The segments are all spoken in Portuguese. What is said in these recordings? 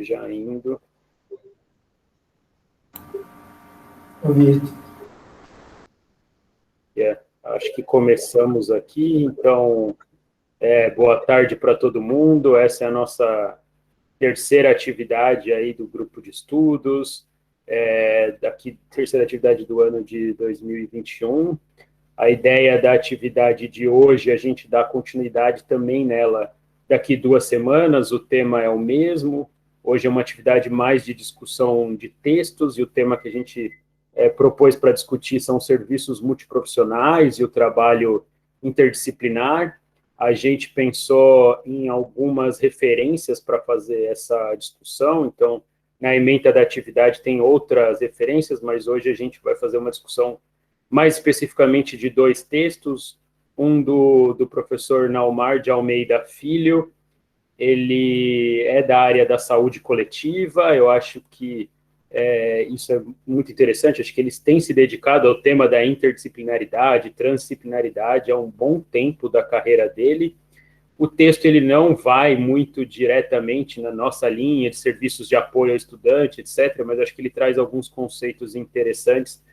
já indo. Acho que começamos aqui, então, boa tarde para todo mundo. Essa é a nossa terceira atividade aí do grupo de estudos, terceira atividade do ano de 2021. A ideia da atividade de hoje, a gente dá continuidade também nela daqui 2 semanas, o tema é o mesmo. Hoje é uma atividade mais de discussão de textos, e o tema que a gente propôs para discutir são serviços multiprofissionais e o trabalho interdisciplinar. A gente pensou em algumas referências para fazer essa discussão, então, na ementa da atividade tem outras referências, mas hoje a gente vai fazer uma discussão mais especificamente de 2 textos, um do professor Naumar de Almeida Filho. Ele é da área da saúde coletiva. Eu acho que isso é muito interessante. Acho que eles têm se dedicado ao tema da interdisciplinaridade, transdisciplinaridade, há um bom tempo da carreira dele. O texto ele não vai muito diretamente na nossa linha de serviços de apoio ao estudante, etc., mas acho que ele traz alguns conceitos interessantes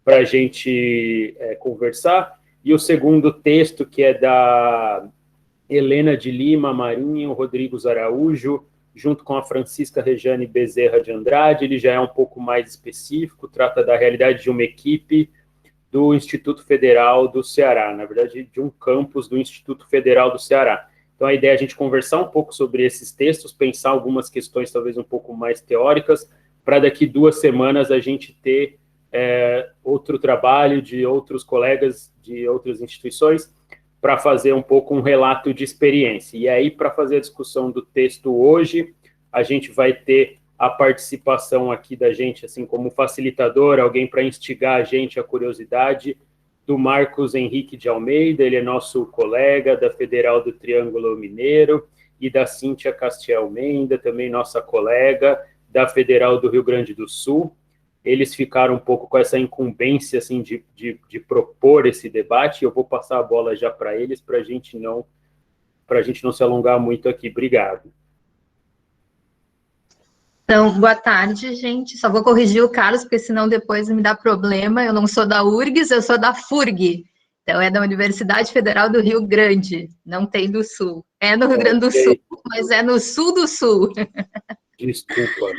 para a gente conversar. E o segundo texto, que é da Helena de Lima Marinho, Rodrigues Araújo, junto com a Francisca Rejane Bezerra de Andrade, ele já é um pouco mais específico, trata da realidade de uma equipe do Instituto Federal do Ceará, na verdade, de um campus do Instituto Federal do Ceará. Então, a ideia é a gente conversar um pouco sobre esses textos, pensar algumas questões talvez um pouco mais teóricas, para daqui 2 semanas a gente ter outro trabalho de outros colegas de outras instituições para fazer um pouco um relato de experiência. E aí, para fazer a discussão do texto hoje, a gente vai ter a participação aqui da gente, assim, como facilitador, alguém para instigar a gente a curiosidade, do Marcos Henrique de Almeida, ele é nosso colega da Federal do Triângulo Mineiro, e da Cíntia Castiel Menda, também nossa colega da Federal do Rio Grande do Sul. Eles ficaram um pouco com essa incumbência assim, de propor esse debate. Eu vou passar a bola já para eles, para a gente não se alongar muito aqui. Obrigado. Então, boa tarde, gente. Só vou corrigir o Carlos, porque senão depois me dá problema. Eu não sou da URGS, eu sou da FURG. Então, é da Universidade Federal do Rio Grande, não tem do Sul. É no Rio Grande do Sul, mas é no sul do Sul. Desculpa.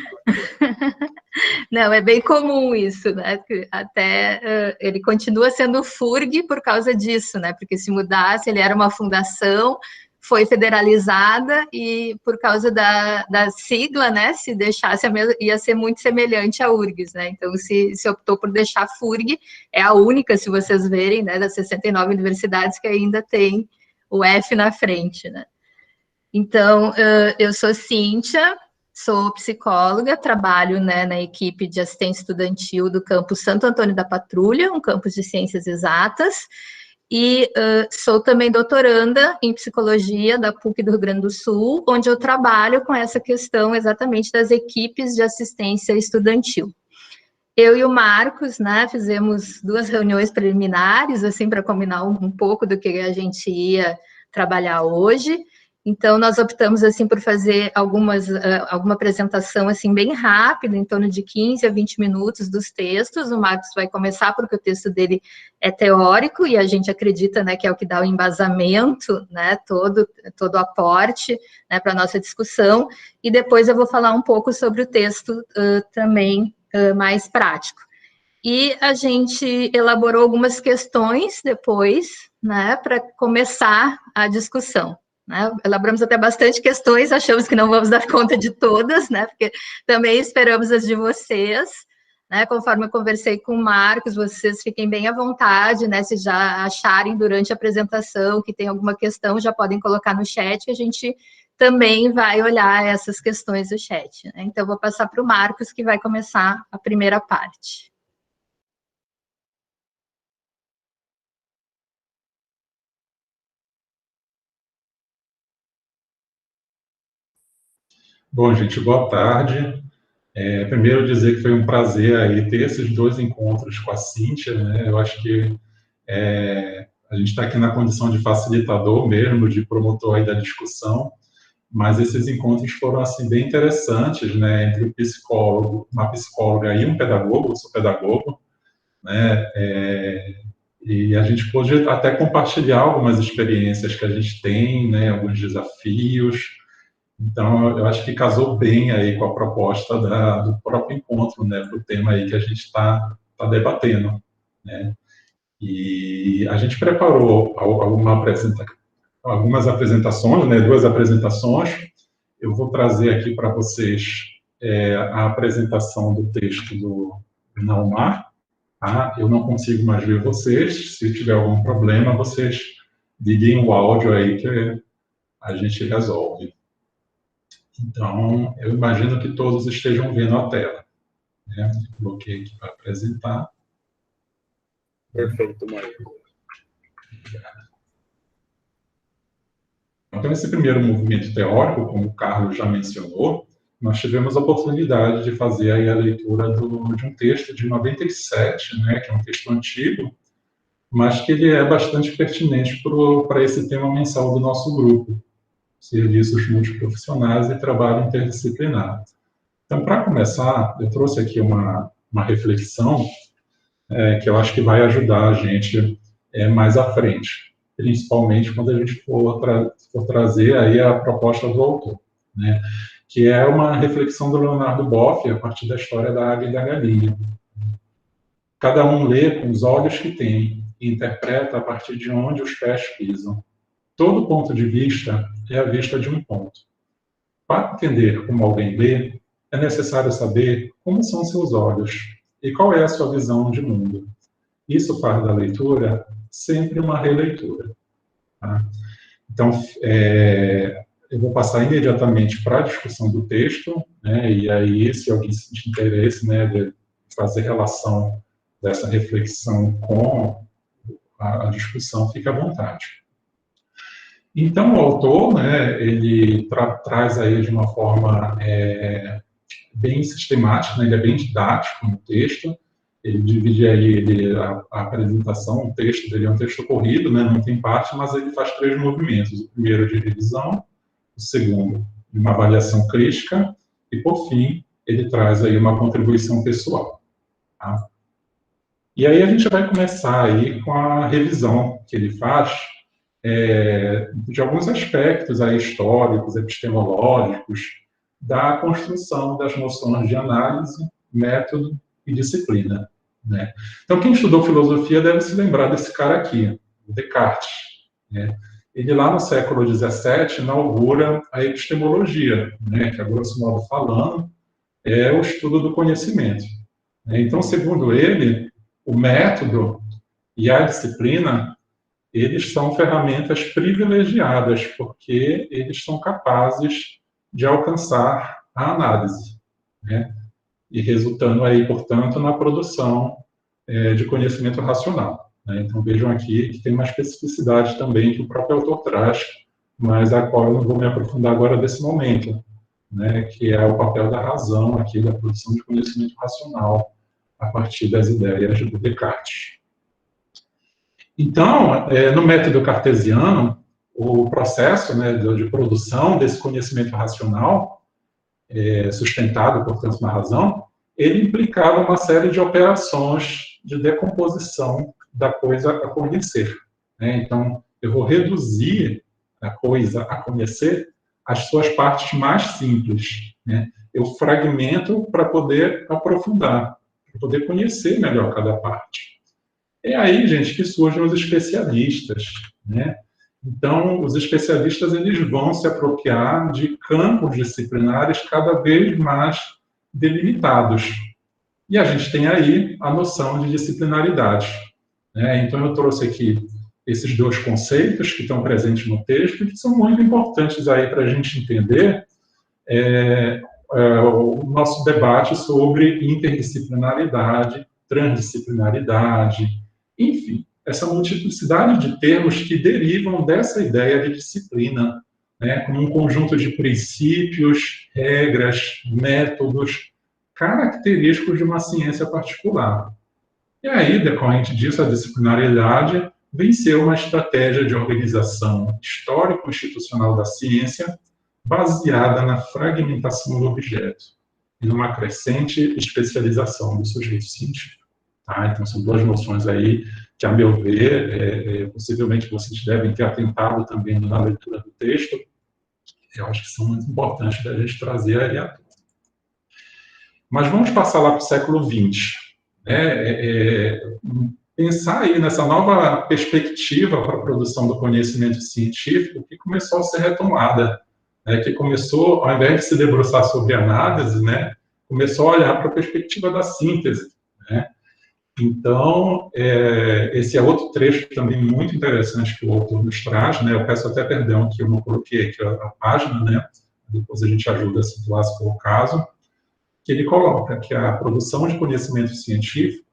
Não, é bem comum isso, né? Até ele continua sendo FURG por causa disso, né? Porque se mudasse, ele era uma fundação, foi federalizada e por causa da sigla, né? Se deixasse, ia ser muito semelhante à URGS, né? Então, se optou por deixar FURG, é a única, se vocês verem, né? Das 69 universidades que ainda tem o F na frente, né? Então, eu sou Cíntia, sou psicóloga, trabalho, né, na equipe de assistência estudantil do campus Santo Antônio da Patrulha, um campus de ciências exatas, e sou também doutoranda em psicologia da PUC do Rio Grande do Sul, onde eu trabalho com essa questão exatamente das equipes de assistência estudantil. Eu e o Marcos, né, fizemos 2 reuniões preliminares, assim, para combinar um pouco do que a gente ia trabalhar hoje. Então, nós optamos, assim, por fazer alguma apresentação, assim, bem rápida, em torno de 15 a 20 minutos dos textos. O Marcos vai começar porque o texto dele é teórico e a gente acredita, né, que é o que dá o embasamento, né, todo o aporte, né, para a nossa discussão. E depois eu vou falar um pouco sobre o texto também mais prático. E a gente elaborou algumas questões depois, né, para começar a discussão. Né? Elaboramos até bastante questões, achamos que não vamos dar conta de todas, né? Porque também esperamos as de vocês, né? Conforme eu conversei com o Marcos, vocês fiquem bem à vontade, né? Se já acharem durante a apresentação que tem alguma questão, já podem colocar no chat, que a gente também vai olhar essas questões do chat. Né? Então, eu vou passar para o Marcos, que vai começar a primeira parte. Bom, gente, boa tarde. Primeiro dizer que foi um prazer aí ter esses 2 encontros com a Cíntia, né? Eu acho que a gente está aqui na condição de facilitador mesmo, de promotor aí da discussão, mas esses encontros foram assim bem interessantes, né, entre o psicólogo, uma psicóloga e um pedagogo, eu sou pedagogo, né, e a gente pôde até compartilhar algumas experiências que a gente tem, né, alguns desafios. Então, eu acho que casou bem aí com a proposta do próprio encontro, né, para o tema aí que a gente está debatendo, né. E a gente preparou algumas apresentações, né, 2 apresentações. Eu vou trazer aqui para vocês a apresentação do texto do Naumar. Tá? Eu não consigo mais ver vocês. Se tiver algum problema, vocês liguem o áudio aí que a gente resolve. Então, eu imagino que todos estejam vendo a tela. Né? Coloquei aqui para apresentar. Perfeito, Mário. Obrigado. Então, esse primeiro movimento teórico, como o Carlos já mencionou, nós tivemos a oportunidade de fazer aí a leitura de um texto de 97, né, que é um texto antigo, mas que ele é bastante pertinente para esse tema mensal do nosso grupo, Serviços Multiprofissionais e Trabalho Interdisciplinar. Então, para começar, eu trouxe aqui uma reflexão que eu acho que vai ajudar a gente mais à frente, principalmente quando a gente for trazer aí a proposta do autor, né? Que é uma reflexão do Leonardo Boff a partir da história da águia e da galinha. Cada um lê com os olhos que tem e interpreta a partir de onde os pés pisam. Todo ponto de vista é a vista de um ponto. Para entender como alguém lê, é necessário saber como são seus olhos e qual é a sua visão de mundo. Isso faz da leitura sempre uma releitura. Tá? Então, eu vou passar imediatamente para a discussão do texto, né, e aí, se alguém sentir interesse, né, de fazer relação dessa reflexão com a discussão, fique à vontade. Então, o autor, né, ele traz aí de uma forma bem sistemática, né, ele é bem didático no texto, ele divide aí a apresentação, o texto dele é um texto corrido, né, não tem parte, mas ele faz 3 movimentos. O primeiro de revisão, o segundo de uma avaliação crítica, e, por fim, ele traz aí uma contribuição pessoal. Tá? E aí a gente vai começar aí com a revisão que ele faz de alguns aspectos aí históricos, epistemológicos, da construção das noções de análise, método e disciplina. Né? Então, quem estudou filosofia deve se lembrar desse cara aqui, Descartes. Né? Ele, lá no século XVII, inaugura a epistemologia, né? Que, a grosso modo falando, é o estudo do conhecimento. Né? Então, segundo ele, o método e a disciplina, eles são ferramentas privilegiadas, porque eles são capazes de alcançar a análise, né? E resultando aí, portanto, na produção de conhecimento racional. Né? Então, vejam aqui que tem uma especificidade também que o próprio autor traz, mas a qual eu não vou me aprofundar agora nesse momento, né? Que é o papel da razão aqui, da produção de conhecimento racional, a partir das ideias do Descartes. Então, no método cartesiano, o processo, né, de produção desse conhecimento racional, sustentado, portanto, na razão, ele implicava uma série de operações de decomposição da coisa a conhecer. Né? Então, eu vou reduzir a coisa a conhecer às suas partes mais simples. Né? Eu fragmento para poder aprofundar, para poder conhecer melhor cada parte. É aí, gente, que surgem os especialistas, né? Então, os especialistas, eles vão se apropriar de campos disciplinares cada vez mais delimitados. E a gente tem aí a noção de disciplinaridade. Né? Então, eu trouxe aqui esses 2 conceitos que estão presentes no texto, que são muito importantes aí para a gente entender o nosso debate sobre interdisciplinaridade, transdisciplinaridade, enfim, essa multiplicidade de termos que derivam dessa ideia de disciplina, né, como um conjunto de princípios, regras, métodos, característicos de uma ciência particular. E aí, decorrente disso, a disciplinaridade vem ser uma estratégia de organização histórico-institucional da ciência, baseada na fragmentação do objeto e numa crescente especialização do sujeito científico. Tá? Então, são duas noções aí que, a meu ver, possivelmente vocês devem ter atentado também na leitura do texto, eu acho que são muito importantes da gente trazer aí à tona. Mas vamos passar lá para o século XX. Pensar aí nessa nova perspectiva para a produção do conhecimento científico que começou a ser retomada, que começou, ao invés de se debruçar sobre análise, começou a olhar para a perspectiva da síntese. Então, esse é outro trecho também muito interessante que o autor nos traz, eu peço até perdão que eu não coloquei aqui a página, depois a gente ajuda a situar se for o caso, que ele coloca que a produção de conhecimento científico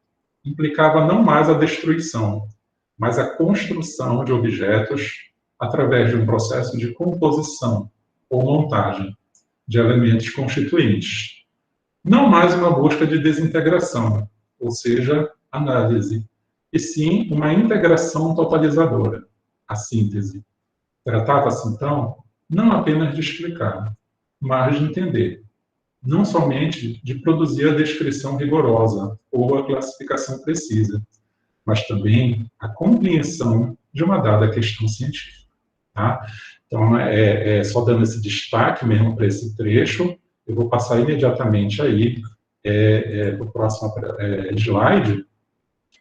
implicava não mais a destruição, mas a construção de objetos através de um processo de composição ou montagem de elementos constituintes. Não mais uma busca de desintegração, ou seja, análise, e sim uma integração totalizadora, a síntese. Tratava-se, então, não apenas de explicar, mas de entender, não somente de produzir a descrição rigorosa ou a classificação precisa, mas também a compreensão de uma dada questão científica. Tá? Então, só dando esse destaque mesmo para esse trecho, eu vou passar imediatamente aí para o próximo slide,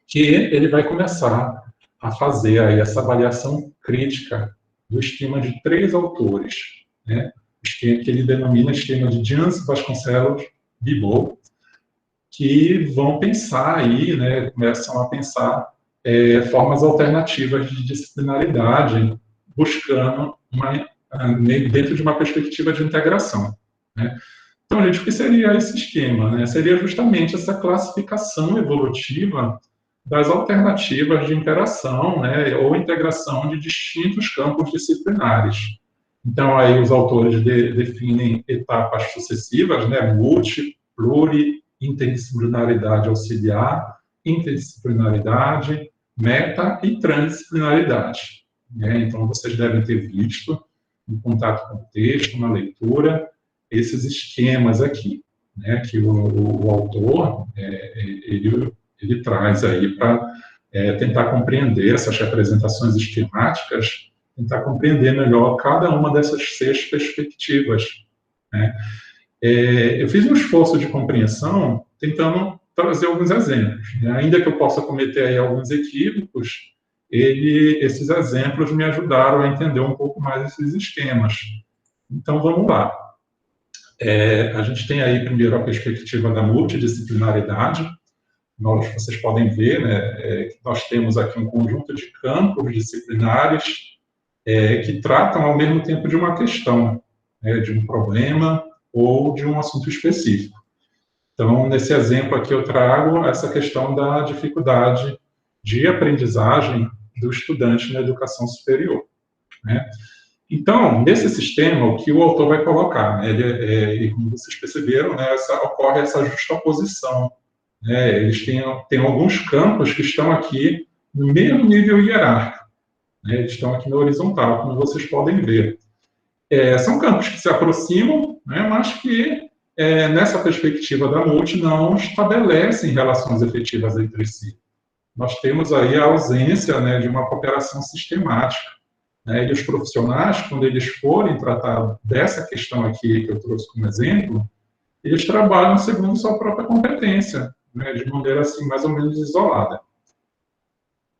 que ele vai começar a fazer aí essa avaliação crítica do esquema de 3 autores, que ele denomina esquema de Jansen, Vasconcelos, Bibot, que vão pensar aí, começam a pensar formas alternativas de disciplinaridade, buscando dentro de uma perspectiva de integração. Então, gente, o que seria esse esquema? Seria justamente essa classificação evolutiva das alternativas de interação, ou integração de distintos campos disciplinares. Então, aí os autores definem etapas sucessivas, multi, pluri, interdisciplinaridade auxiliar, interdisciplinaridade, meta e transdisciplinaridade. Então, vocês devem ter visto, em contato com o texto, na leitura, esses esquemas aqui, que o autor ele traz aí para tentar compreender essas representações esquemáticas, tentar compreender melhor cada uma dessas 6 perspectivas. Eu fiz um esforço de compreensão tentando trazer alguns exemplos. Ainda que eu possa cometer aí alguns equívocos, esses exemplos me ajudaram a entender um pouco mais esses esquemas. Então, vamos lá. A gente tem aí, primeiro, a perspectiva da multidisciplinaridade. Vocês podem ver que nós temos aqui um conjunto de campos disciplinares que tratam ao mesmo tempo de uma questão, de um problema ou de um assunto específico. Então, nesse exemplo aqui eu trago essa questão da dificuldade de aprendizagem do estudante na educação superior. Então, nesse sistema, o que o autor vai colocar, e como vocês perceberam, ocorre essa justaposição. Eles têm alguns campos que estão aqui no mesmo nível hierárquico. Eles estão aqui na horizontal, como vocês podem ver. São campos que se aproximam, mas que, nessa perspectiva da multi, não estabelecem relações efetivas entre si. Nós temos aí a ausência de uma cooperação sistemática. E os profissionais, quando eles forem tratar dessa questão aqui que eu trouxe como exemplo, eles trabalham segundo sua própria competência, de maneira assim, mais ou menos isolada.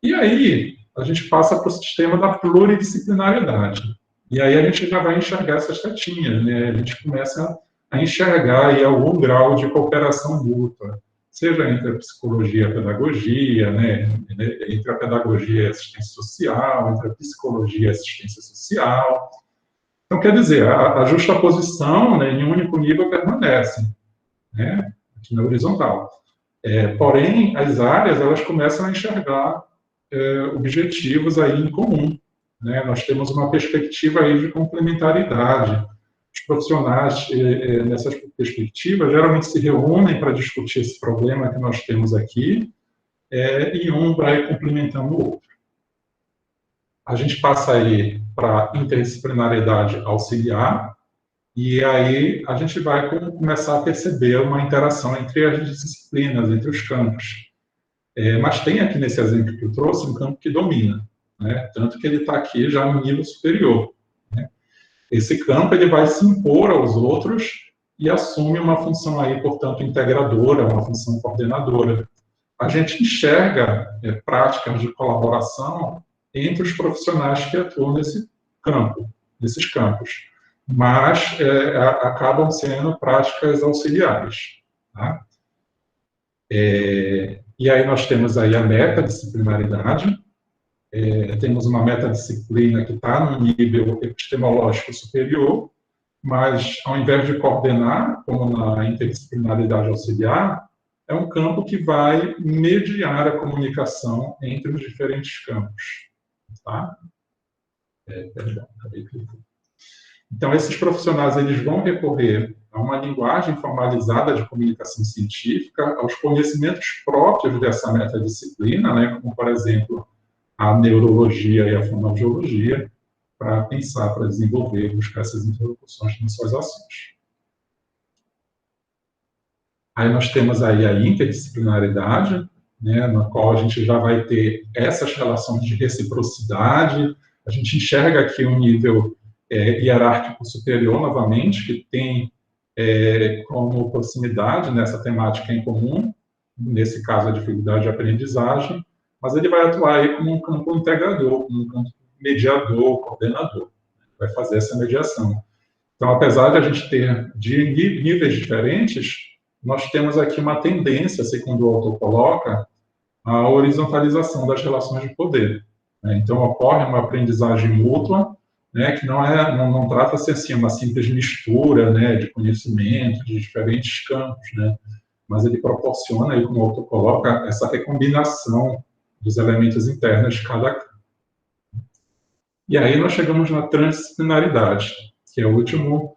E aí, a gente passa para o sistema da pluridisciplinaridade. E aí a gente já vai enxergar essas setinhas, a gente começa a enxergar aí algum grau de cooperação mútua, seja entre a psicologia e a pedagogia, entre a pedagogia e a assistência social, entre a psicologia e a assistência social. Então, quer dizer, a justaposição em um único nível permanece, aqui na horizontal. Porém, as áreas, elas começam a enxergar objetivos aí em comum. Nós temos uma perspectiva aí de complementaridade. Os profissionais, nessas perspectivas, geralmente se reúnem para discutir esse problema que nós temos aqui, e um vai complementando o outro. A gente passa aí para a interdisciplinaridade auxiliar, E aí a gente vai começar a perceber uma interação entre as disciplinas, entre os campos. Mas tem aqui nesse exemplo que eu trouxe um campo que domina, né? Tanto que ele está aqui já no nível superior, né? Esse campo ele vai se impor aos outros e assume uma função aí, portanto, integradora, uma função coordenadora. A gente enxerga práticas de colaboração entre os profissionais que atuam nesse campo, nesses campos, mas acabam sendo práticas auxiliares, tá? E aí nós temos aí a metadisciplinaridade, temos uma metadisciplina que está no nível epistemológico superior, mas ao invés de coordenar, como na interdisciplinaridade auxiliar, é um campo que vai mediar a comunicação entre os diferentes campos. Tá? Perdão, acabei de clicar. Então, esses profissionais eles vão recorrer a uma linguagem formalizada de comunicação científica, aos conhecimentos próprios dessa metadisciplina, né, como, por exemplo, a neurologia e a fonoaudiologia, para pensar, para desenvolver, buscar essas interlocuções nas suas ações. Aí nós temos aí a interdisciplinaridade, né, na qual a gente já vai ter essas relações de reciprocidade. A gente enxerga aqui um nível hierárquico superior, novamente, que tem como proximidade nessa temática em comum, nesse caso a dificuldade de aprendizagem, mas ele vai atuar aí como um campo integrador, como um campo mediador, coordenador, vai fazer essa mediação. Então, apesar de a gente ter de níveis diferentes, nós temos aqui uma tendência, segundo o autor coloca, a horizontalização das relações de poder. Então, ocorre uma aprendizagem mútua, né, que não trata-se assim uma simples mistura, né, de conhecimento de diferentes campos, né, mas ele proporciona, aí, como o autor coloca, essa recombinação dos elementos internos de cada campo. E aí nós chegamos na transdisciplinaridade, que é o último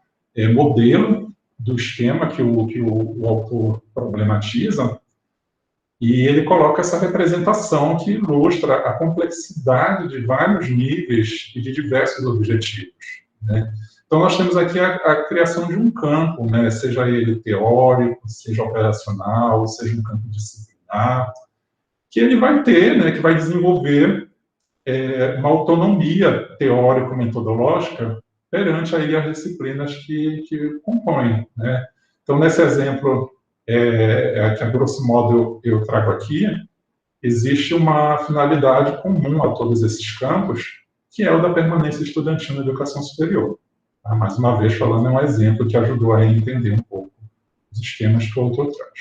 modelo do esquema que o autor problematiza, e ele coloca essa representação que ilustra a complexidade de vários níveis e de diversos objetivos, né? Então, nós temos aqui a criação de um campo, né, seja ele teórico, seja operacional, seja um campo disciplinar, que ele vai ter, né, que vai desenvolver uma autonomia teórico-metodológica perante aí as disciplinas que compõem, né? Então, nesse exemplo, que a grosso modo eu trago aqui, existe uma finalidade comum a todos esses campos, que é o da permanência estudantil na educação superior. Tá? Mais uma vez, falando, é um exemplo que ajudou a entender um pouco os esquemas que o autor traz.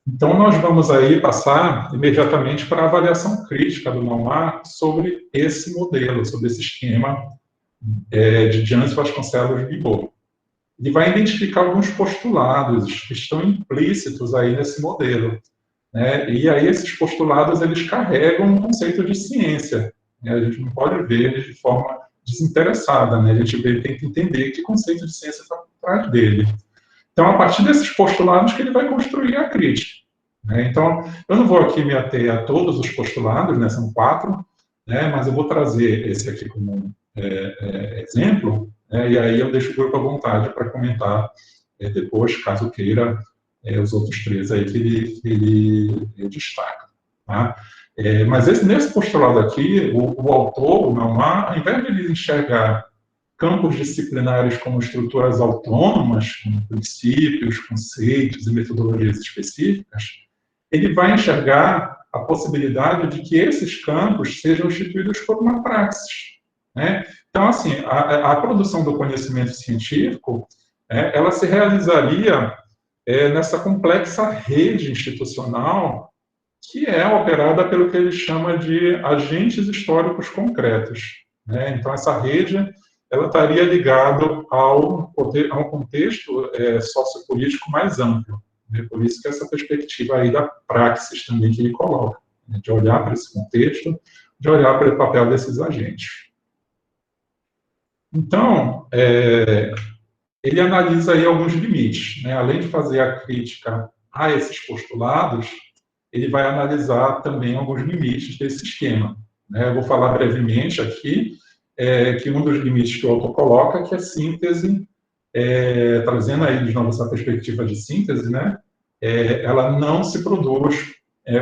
Então, nós vamos aí passar imediatamente para a avaliação crítica do Naumar sobre esse modelo, sobre esse esquema de Jansen Vasconcelos Guibord. Ele vai identificar alguns postulados que estão implícitos aí nesse modelo, né? E aí esses postulados, eles carregam um conceito de ciência, né? A gente não pode ver eles de forma desinteressada, né? A gente tem que entender que conceito de ciência está por trás dele. Então, a partir desses postulados que ele vai construir a crítica, né? Então, eu não vou aqui me ater a todos os postulados, né? São 4, né? Mas eu vou trazer esse aqui como exemplo, e aí eu deixo o grupo à vontade para comentar depois, caso queira, os outros 3 aí que ele destaca. Tá? Mas nesse postulado aqui, o autor, o Naumar, ao invés de ele enxergar campos disciplinares como estruturas autônomas, com princípios, conceitos e metodologias específicas, ele vai enxergar a possibilidade de que esses campos sejam instituídos por uma praxis, né? Então, assim, a produção do conhecimento científico, ela se realizaria nessa complexa rede institucional que é operada pelo que ele chama de agentes históricos concretos, né? Então, essa rede ela estaria ligada a um contexto sociopolítico mais amplo, né? Por isso que essa perspectiva aí da praxis também que ele coloca, né? De olhar para esse contexto, de olhar para o papel desses agentes. Então, ele analisa aí alguns limites, né? Além de fazer a crítica a esses postulados, ele vai analisar também alguns limites desse esquema, né? Eu vou falar brevemente aqui, que um dos limites que o autor coloca, que a síntese, trazendo aí de novo essa perspectiva de síntese, né, ela não se produz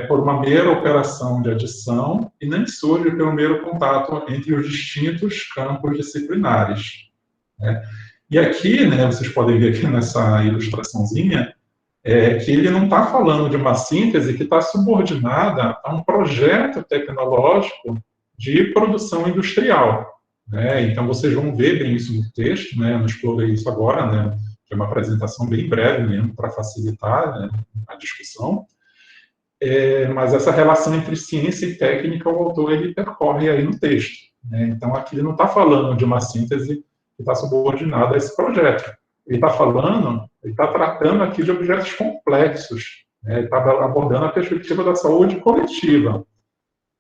por uma mera operação de adição e nem surge pelo mero contato entre os distintos campos disciplinares, né? E aqui, né, vocês podem ver aqui nessa ilustraçãozinha, que ele não está falando de uma síntese que está subordinada a um projeto tecnológico de produção industrial, né? Então, vocês vão ver bem isso no texto, né? Eu não explorei isso agora, né? É uma apresentação bem breve mesmo, para facilitar, né, a discussão. Mas essa relação entre ciência e técnica, o autor ele percorre aí no texto, né? Então, aqui ele não está falando de uma síntese que está subordinada a esse projeto. Ele está tratando aqui de objetos complexos, né? Ele está abordando a perspectiva da saúde coletiva,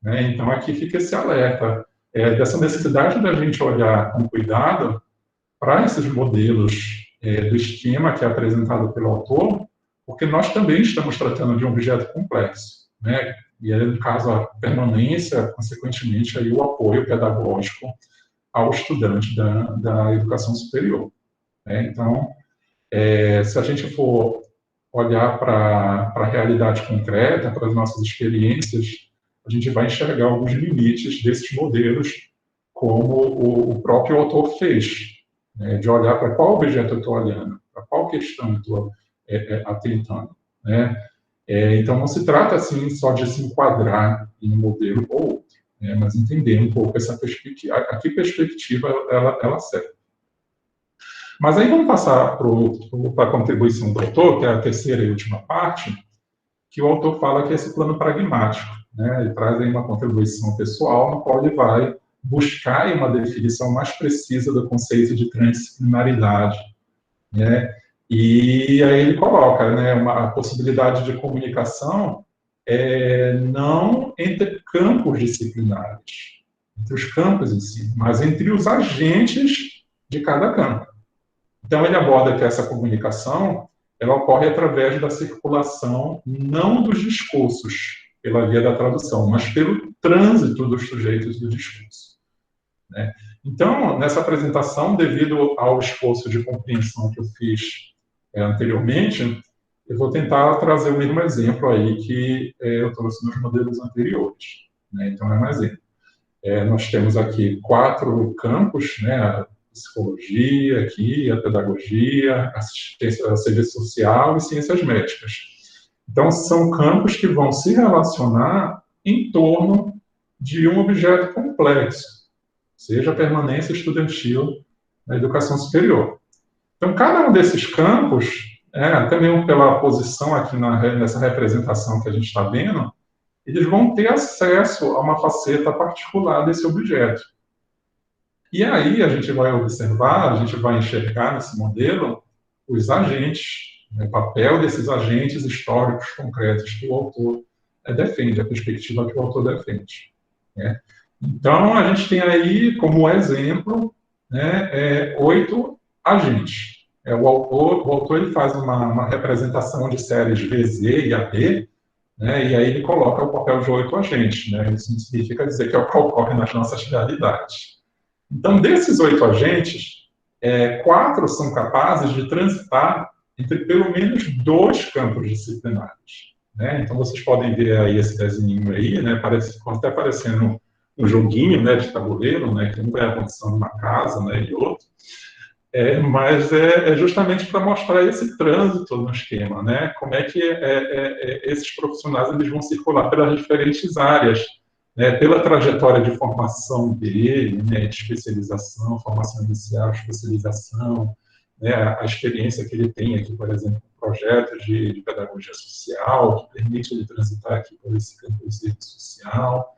né? Então, aqui fica esse alerta dessa necessidade da gente olhar com cuidado para esses modelos do esquema que é apresentado pelo autor, porque nós também estamos tratando de um objeto complexo, né? E aí, no caso, a permanência, consequentemente, aí o apoio pedagógico ao estudante da educação superior, né? Então, se a gente for olhar para a realidade concreta, para as nossas experiências, a gente vai enxergar alguns limites desses modelos, como o próprio autor fez, né, de olhar para qual objeto eu estou olhando, para qual questão eu estou atentando, né? Então, não se trata, assim, só de se enquadrar em um modelo ou outro, né, mas entender um pouco essa perspectiva, a que perspectiva ela serve. Mas aí vamos passar para a contribuição do autor, que é a terceira e última parte, que o autor fala que é esse plano pragmático, né? Ele traz aí uma contribuição pessoal, no qual ele vai buscar aí uma definição mais precisa do conceito de transdisciplinaridade, né? E aí ele coloca, né, a possibilidade de comunicação não entre campos disciplinares, entre os campos em si, mas entre os agentes de cada campo. Então, ele aborda que essa comunicação ela ocorre através da circulação não dos discursos pela via da tradução, mas pelo trânsito dos sujeitos do discurso, né? Então, nessa apresentação, devido ao esforço de compreensão que eu fiz anteriormente, eu vou tentar trazer o mesmo exemplo aí que eu trouxe nos modelos anteriores, né? Então, é um exemplo. Nós temos aqui 4 campos, né? A psicologia, aqui, a pedagogia, assistência, a serviço social e ciências médicas. Então, são campos que vão se relacionar em torno de um objeto complexo, seja a permanência estudantil na educação superior. Então, cada um desses campos, até mesmo pela posição aqui nessa representação que a gente está vendo, eles vão ter acesso a uma faceta particular desse objeto. E aí a gente vai observar, a gente vai enxergar nesse modelo os agentes, o papel desses agentes históricos concretos que o autor defende, a perspectiva que o autor defende, né? Então, a gente tem aí, como exemplo, né, 8 agentes. O autor ele faz uma representação de séries VZ e AB, né, e aí ele coloca o papel de 8 agentes, né? Isso não significa dizer que é o que ocorre nas nossas realidades. Então, desses 8 agentes, 4 são capazes de transitar entre pelo menos 2 campos disciplinares, né? Então, vocês podem ver aí esse desenho aí, né? Parece até parecendo um joguinho, né, de tabuleiro, né, que um vai acontecendo numa casa, né, e outro. Mas é justamente para mostrar esse trânsito no esquema, né? Como é que esses profissionais eles vão circular pelas diferentes áreas, né, pela trajetória de formação dele, né, de especialização, formação inicial, especialização, né, a experiência que ele tem aqui, por exemplo, um projeto de pedagogia social, que permite ele transitar aqui por esse campo de serviço social,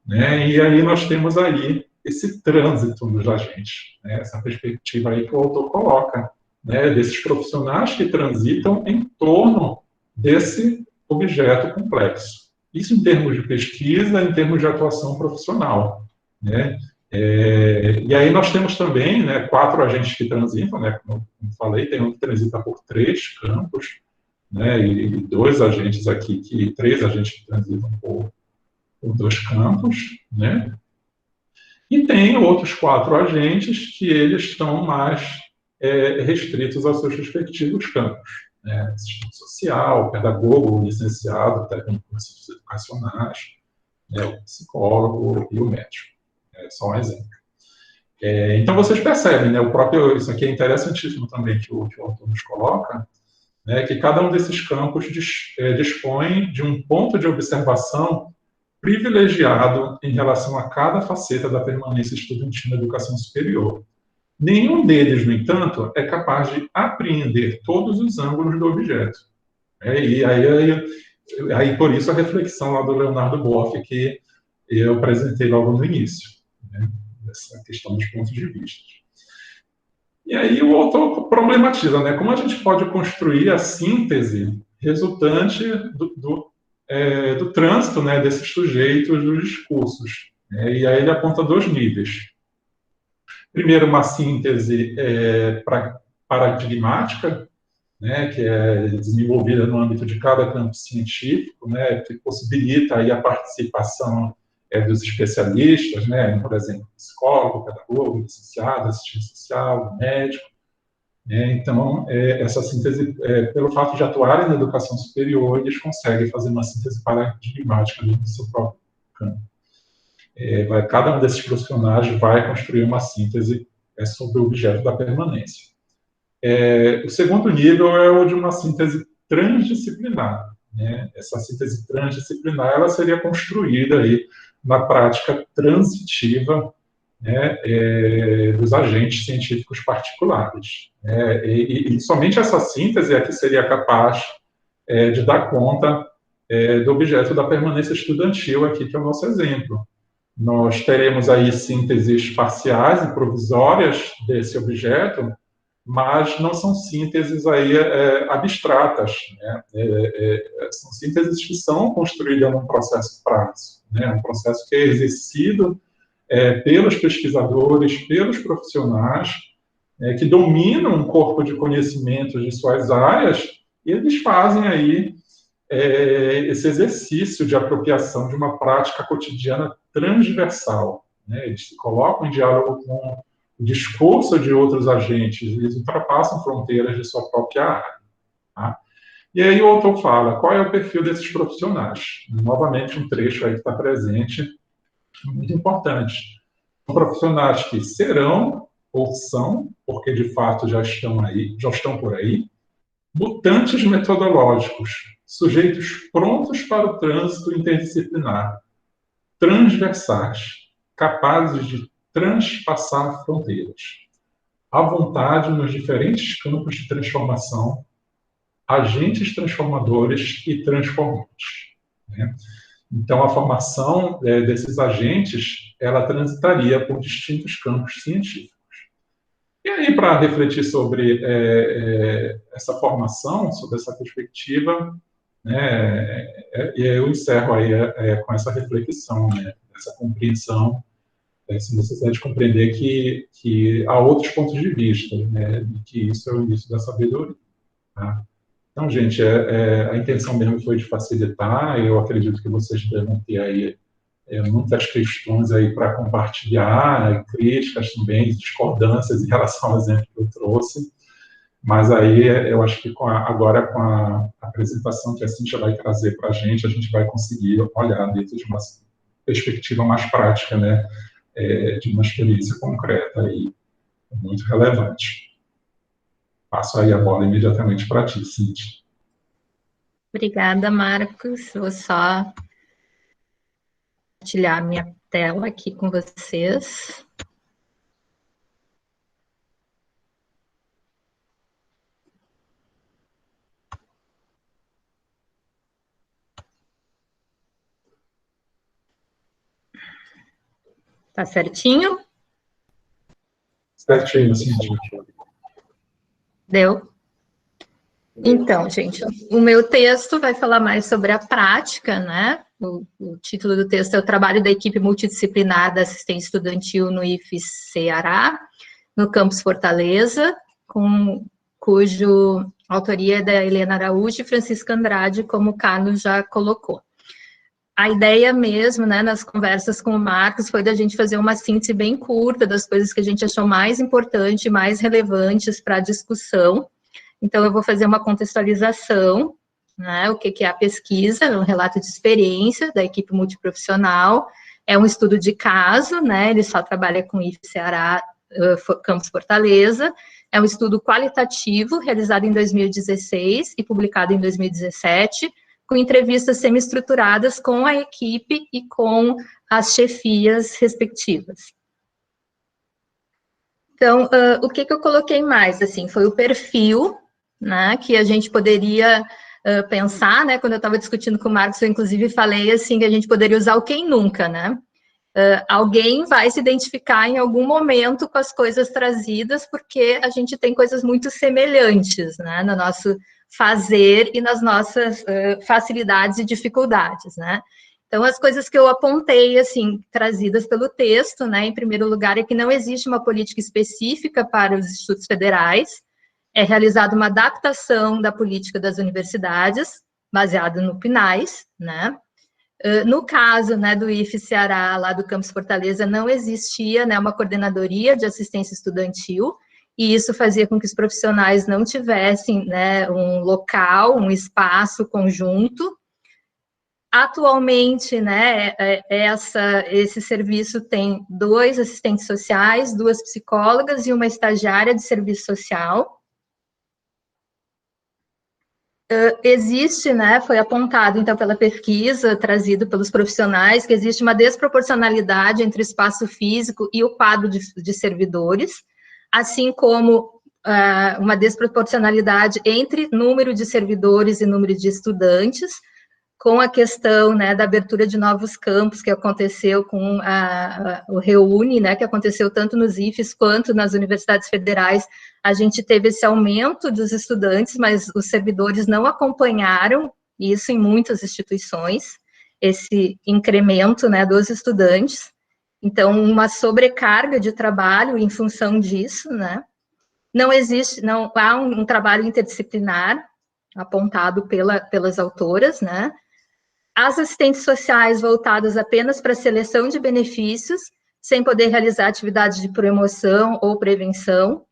né, e aí nós temos aí esse trânsito dos agentes, né, essa perspectiva aí que o autor coloca, né, desses profissionais que transitam em torno desse objeto complexo. Isso em termos de pesquisa, em termos de atuação profissional, né? E aí nós temos também, né, 4 agentes que transitam, né, como falei, tem um que transita por 3 campos, né, e 2 agentes aqui, 3 agentes que transitam por 2 campos, né? E tem outros 4 agentes que eles estão mais restritos aos seus respectivos campos, né? Assistente social, pedagogo, licenciado, técnico em ciências educacionais, né? O psicólogo e o médico. É só um exemplo. Então, vocês percebem, né? Isso aqui é interessantíssimo também que o autor nos coloca, né? Que cada um desses campos dispõe de um ponto de observação privilegiado em relação a cada faceta da permanência estudantil na educação superior. Nenhum deles, no entanto, é capaz de apreender todos os ângulos do objeto. E aí, por isso, a reflexão lá do Leonardo Boff, que eu apresentei logo no início, né? Essa questão dos pontos de vista. E aí o autor problematiza, né? Como a gente pode construir a síntese resultante do trânsito, né, desses sujeitos dos discursos. E aí ele aponta 2 níveis. Primeiro, uma síntese paradigmática, né, que é desenvolvida no âmbito de cada campo científico, né, que possibilita aí a participação dos especialistas, né, por exemplo, psicólogo, pedagogo, licenciado, assistente social, médico. Então, essa síntese, pelo fato de atuarem na educação superior, eles conseguem fazer uma síntese paradigmática do seu próprio campo. Cada um desses profissionais vai construir uma síntese sobre o objeto da permanência. O segundo nível é o de uma síntese transdisciplinar, né? Essa síntese transdisciplinar ela seria construída aí na prática transitiva, né, dos agentes científicos particulares. E somente essa síntese é que seria capaz de dar conta do objeto da permanência estudantil aqui, que é o nosso exemplo. Nós teremos aí sínteses parciais e provisórias desse objeto, mas não são sínteses aí abstratas, né? São sínteses que são construídas num processo prático, né? Um processo que é exercido pelos pesquisadores, pelos profissionais, que dominam um corpo de conhecimentos de suas áreas, e eles fazem aí esse exercício de apropriação de uma prática cotidiana transversal, né? Eles se colocam em diálogo com o discurso de outros agentes, eles ultrapassam fronteiras de sua própria área. Tá? E aí o autor fala, qual é o perfil desses profissionais? Novamente, um trecho aí que está presente, muito importante. São profissionais que serão, ou são, porque de fato já estão por aí, mutantes metodológicos, sujeitos prontos para o trânsito interdisciplinar, transversais, capazes de transpassar fronteiras, à vontade nos diferentes campos de transformação, agentes transformadores e transformantes, né? Então, a formação desses agentes, ela transitaria por distintos campos científicos. E aí, para refletir sobre essa formação, sobre essa perspectiva, né, eu encerro aí com essa reflexão, né, essa compreensão, essa necessidade de compreender que há outros pontos de vista, né, e que isso é o início da sabedoria. Tá? Então, gente, a intenção mesmo foi de facilitar, eu acredito que vocês devem ter aí muitas questões aí para compartilhar, críticas também, discordâncias em relação ao exemplo que eu trouxe, mas aí eu acho que agora com a apresentação que a Cíntia vai trazer para a gente vai conseguir olhar dentro de uma perspectiva mais prática, né, de uma experiência concreta aí, muito relevante. Passo aí a bola imediatamente para ti, Cíntia. Obrigada, Marcos. Vou só compartilhar minha tela aqui com vocês. Tá certinho? Certinho, sim. Deu? Então, gente, o meu texto vai falar mais sobre a prática, né? O título do texto é o trabalho da equipe multidisciplinar da assistência estudantil no IFES Ceará, no campus Fortaleza, cujo autoria é da Helena Araújo e Francisca Andrade, como o Carlos já colocou. a ideia mesmo, né, nas conversas com o Marcos, foi da gente fazer uma síntese bem curta das coisas que a gente achou mais importante, mais relevantes para a discussão. Então, eu vou fazer uma contextualização, né, o que é a pesquisa, um relato de experiência da equipe multiprofissional, é um estudo de caso, né, ele só trabalha com IFE Ceará, Campus Fortaleza, é um estudo qualitativo, realizado em 2016 e publicado em 2017, com entrevistas semi-estruturadas com a equipe e com as chefias respectivas. Então, o que eu coloquei mais, assim, foi o perfil, né, que a gente poderia pensar, né, quando eu estava discutindo com o Marcos, eu inclusive falei, assim, que a gente poderia usar o quem nunca, né, alguém vai se identificar em algum momento com as coisas trazidas, porque a gente tem coisas muito semelhantes, né, no nosso fazer e nas nossas facilidades e dificuldades, né. Então, as coisas que eu apontei, assim, trazidas pelo texto, né, em primeiro lugar, é que não existe uma política específica para os institutos federais, é realizada uma adaptação da política das universidades, baseada no PNAES, né. No caso, né, do IFE Ceará, lá do Campus Fortaleza, não existia, né, uma coordenadoria de assistência estudantil, e isso fazia com que os profissionais não tivessem, né, um local, um espaço conjunto. Atualmente, né, esse serviço tem 2 assistentes sociais, 2 psicólogas e uma estagiária de serviço social. Existe, né, foi apontado, então, pela pesquisa, trazido pelos profissionais, que existe uma desproporcionalidade entre o espaço físico e o quadro de servidores, assim como uma desproporcionalidade entre número de servidores e número de estudantes, com a questão, né, da abertura de novos campos, que aconteceu com o Reúne, né, que aconteceu tanto nos IFES quanto nas universidades federais, a gente teve esse aumento dos estudantes, mas os servidores não acompanharam isso em muitas instituições, esse incremento, né, dos estudantes. Então, uma sobrecarga de trabalho em função disso, né. Não há um trabalho interdisciplinar apontado pelas autoras, né. As assistentes sociais voltadas apenas para a seleção de benefícios, sem poder realizar atividades de promoção ou prevenção,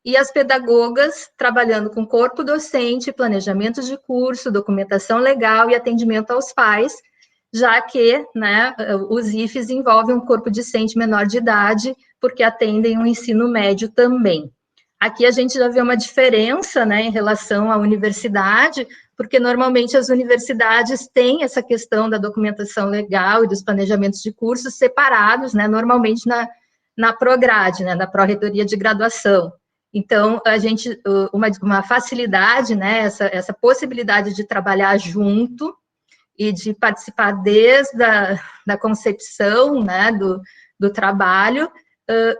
e as pedagogas trabalhando com corpo docente, planejamento de curso, documentação legal e atendimento aos pais, já que, né, os IFES envolvem um corpo discente menor de idade, porque atendem o ensino médio também. Aqui a gente já vê uma diferença, né, em relação à universidade, porque normalmente as universidades têm essa questão da documentação legal e dos planejamentos de cursos separados, né, normalmente na Prograde, né, na Pró-Reitoria de Graduação. Então, a gente, uma facilidade, né, essa possibilidade de trabalhar junto e de participar desde da concepção, né, do trabalho,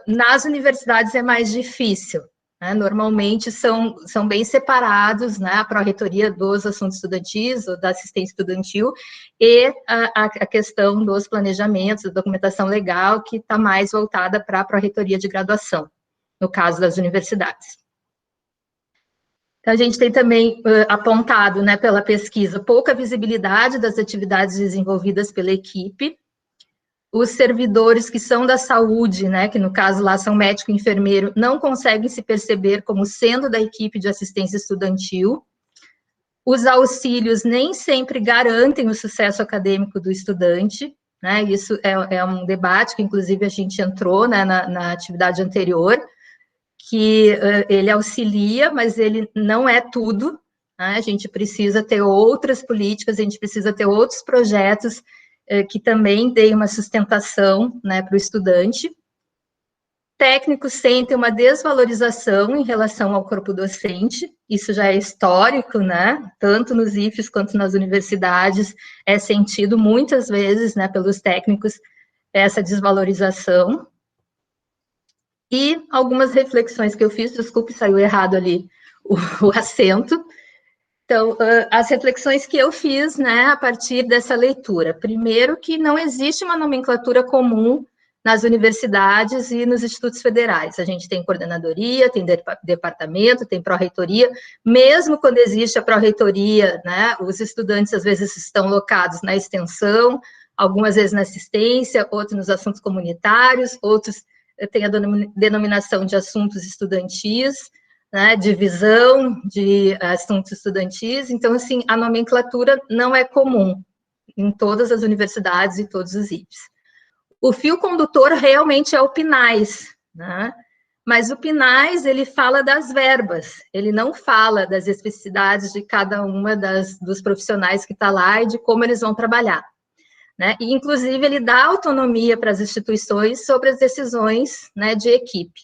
nas universidades é mais difícil. Né, normalmente são bem separados, né, a Pró-Reitoria dos Assuntos Estudantis, ou da assistência estudantil, e a questão dos planejamentos, da documentação legal, que está mais voltada para a Pró-Reitoria de Graduação, no caso das universidades. Então, a gente tem também apontado, né, pela pesquisa, pouca visibilidade das atividades desenvolvidas pela equipe. Os servidores que são da saúde, né, que no caso lá são médico e enfermeiro, não conseguem se perceber como sendo da equipe de assistência estudantil. Os auxílios nem sempre garantem o sucesso acadêmico do estudante, né, isso é um debate que, inclusive, a gente entrou, né, na atividade anterior, que ele auxilia, mas ele não é tudo, né, a gente precisa ter outras políticas, a gente precisa ter outros projetos que também deem uma sustentação, né, para o estudante. Técnicos sentem uma desvalorização em relação ao corpo docente, isso já é histórico, né, tanto nos IFES quanto nas universidades, é sentido muitas vezes, né, pelos técnicos, essa desvalorização. E algumas reflexões que eu fiz, desculpe, saiu errado ali o acento. Então, as reflexões que eu fiz, né, a partir dessa leitura. Primeiro, que não existe uma nomenclatura comum nas universidades e nos institutos federais. A gente tem coordenadoria, tem departamento, tem pró-reitoria. Mesmo quando existe a pró-reitoria, né, os estudantes às vezes estão locados na extensão, algumas vezes na assistência, outros nos assuntos comunitários, outros têm a denominação de assuntos estudantis, né, divisão de assuntos estudantis. Então, assim, a nomenclatura não é comum em todas as universidades e todos os IFES. O fio condutor realmente é o PNAES, né? Mas o PNAES, ele fala das verbas, ele não fala das especificidades de cada uma dos profissionais que está lá e de como eles vão trabalhar, né? E, inclusive, ele dá autonomia para as instituições sobre as decisões, né, de equipe.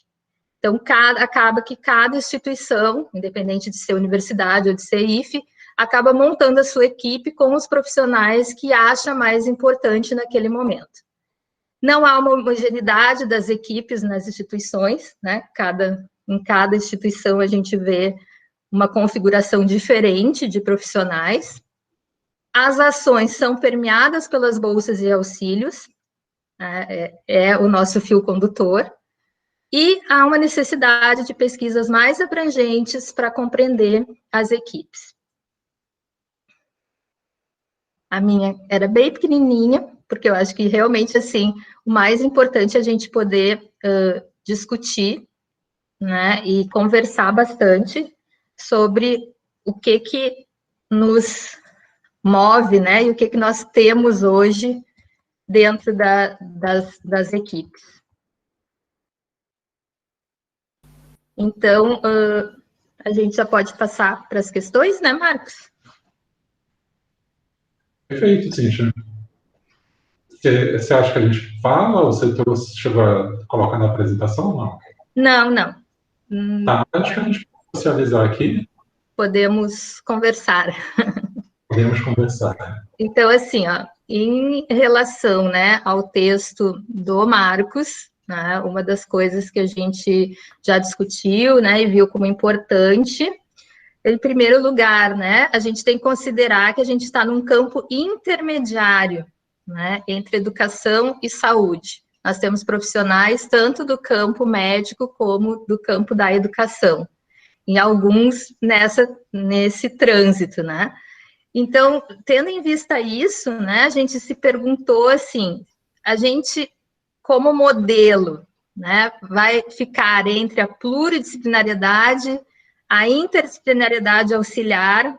Então, acaba que cada instituição, independente de ser universidade ou de ser IFE, acaba montando a sua equipe com os profissionais que acha mais importante naquele momento. Não há uma homogeneidade das equipes nas instituições, né? Em cada instituição a gente vê uma configuração diferente de profissionais. As ações são permeadas pelas bolsas e auxílios, né? É o nosso fio condutor, e há uma necessidade de pesquisas mais abrangentes para compreender as equipes. A minha era bem pequenininha, porque eu acho que realmente, assim, o mais importante é a gente poder discutir, né, e conversar bastante sobre o que nos move, né, e o que nós temos hoje dentro das equipes. Então, a gente já pode passar para as questões, né, Marcos? Perfeito, Cíntia. Você acha que a gente fala ou você chegou a colocar na apresentação? Não. Não. Tá, acho que a gente pode socializar aqui. Podemos conversar. Podemos conversar. Então, assim, ó, em relação, né, ao texto do Marcos, né, uma das coisas que a gente já discutiu, né, e viu como importante, em primeiro lugar, né, a gente tem que considerar que a gente está num campo intermediário, né, entre educação e saúde. Nós temos profissionais tanto do campo médico como do campo da educação, em alguns nesse trânsito, né. Então, tendo em vista isso, né, a gente se perguntou assim, a gente, como modelo, né, vai ficar entre a pluridisciplinariedade, a interdisciplinariedade auxiliar,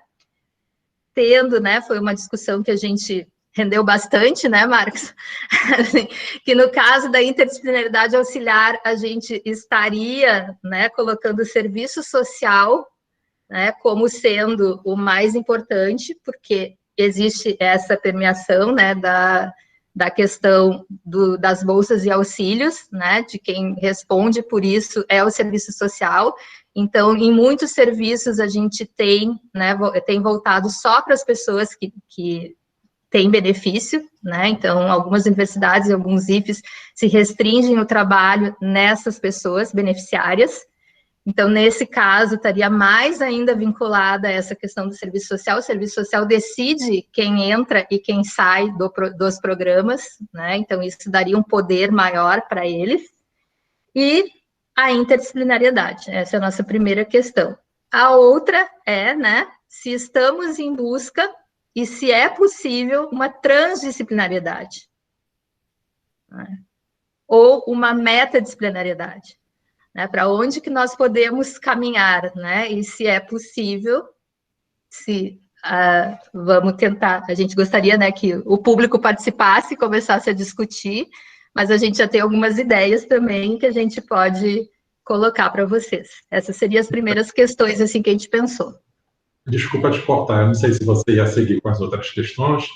tendo, né, foi uma discussão que a gente rendeu bastante, né, Marcos? Que no caso da interdisciplinaridade auxiliar, a gente estaria, né, colocando o serviço social, né, como sendo o mais importante, porque existe essa permeação, né, da questão das bolsas e auxílios, né, de quem responde por isso é o serviço social. Então, em muitos serviços a gente tem, né, tem voltado só para as pessoas que têm benefício, né, então algumas universidades e alguns IFES se restringem o trabalho nessas pessoas beneficiárias. Então, nesse caso, estaria mais ainda vinculada a essa questão do serviço social. O serviço social decide quem entra e quem sai dos programas, né? Então, isso daria um poder maior para eles. E a interdisciplinariedade, essa é a nossa primeira questão. A outra é, né, se estamos em busca e se é possível uma transdisciplinariedade, né? Ou uma metadisciplinariedade. Né, para onde que nós podemos caminhar, né, e se é possível, vamos tentar, a gente gostaria, né, que o público participasse e começasse a discutir, mas a gente já tem algumas ideias também que a gente pode colocar para vocês. Essas seriam as primeiras questões, assim, que a gente pensou. Desculpa te cortar, eu não sei se você ia seguir com as outras questões,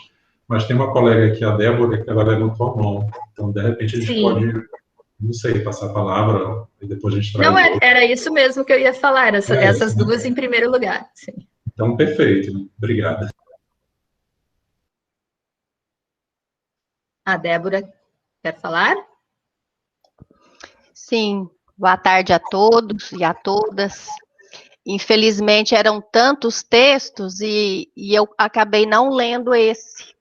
mas tem uma colega aqui, a Débora, que ela levantou a mão, então, de repente, a gente pode... Não sei, passar a palavra e depois a gente traz... Não, era isso mesmo que eu ia falar, essas duas em primeiro lugar. Sim. Então, perfeito. Obrigada. A Débora quer falar? Sim, boa tarde a todos e a todas. Infelizmente, eram tantos textos e eu acabei não lendo esse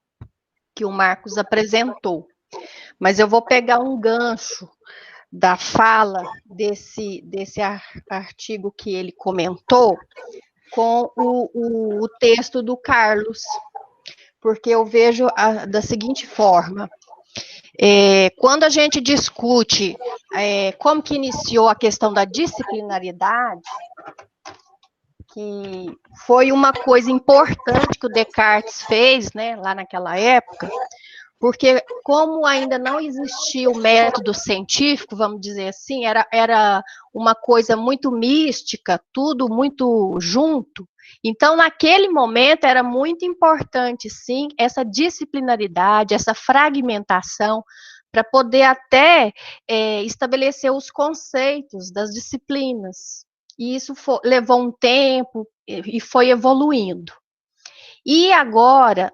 que o Marcos apresentou. Mas eu vou pegar um gancho da fala desse artigo que ele comentou com o texto do Carlos, porque eu vejo da seguinte forma. Quando a gente discute como que iniciou a questão da disciplinaridade, que foi uma coisa importante que o Descartes fez, né, lá naquela época, porque como ainda não existia o método científico, vamos dizer assim, era uma coisa muito mística, tudo muito junto. Então, naquele momento, era muito importante, sim, essa disciplinaridade, essa fragmentação, para poder até estabelecer os conceitos das disciplinas. E isso levou um tempo e foi evoluindo. E agora,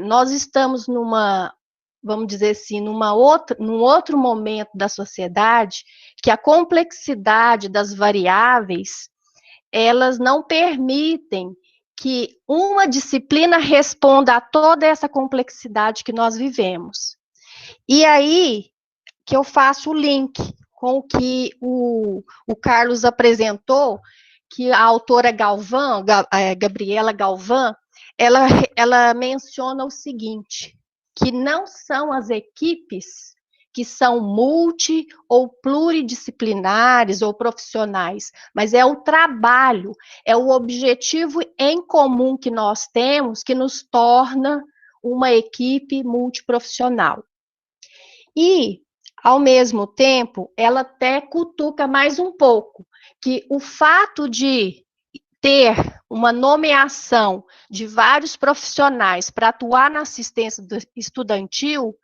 nós estamos vamos dizer assim, num outro momento da sociedade, que a complexidade das variáveis, elas não permitem que uma disciplina responda a toda essa complexidade que nós vivemos. E aí que eu faço o link com o que o Carlos apresentou, que a autora Galvão, Gabriela Galvão, ela menciona o seguinte, que não são as equipes que são multi ou pluridisciplinares ou profissionais, mas é o trabalho, é o objetivo em comum que nós temos que nos torna uma equipe multiprofissional. E, ao mesmo tempo, ela até cutuca mais um pouco, que o fato de ter uma nomeação de vários profissionais para atuar na assistência estudantil,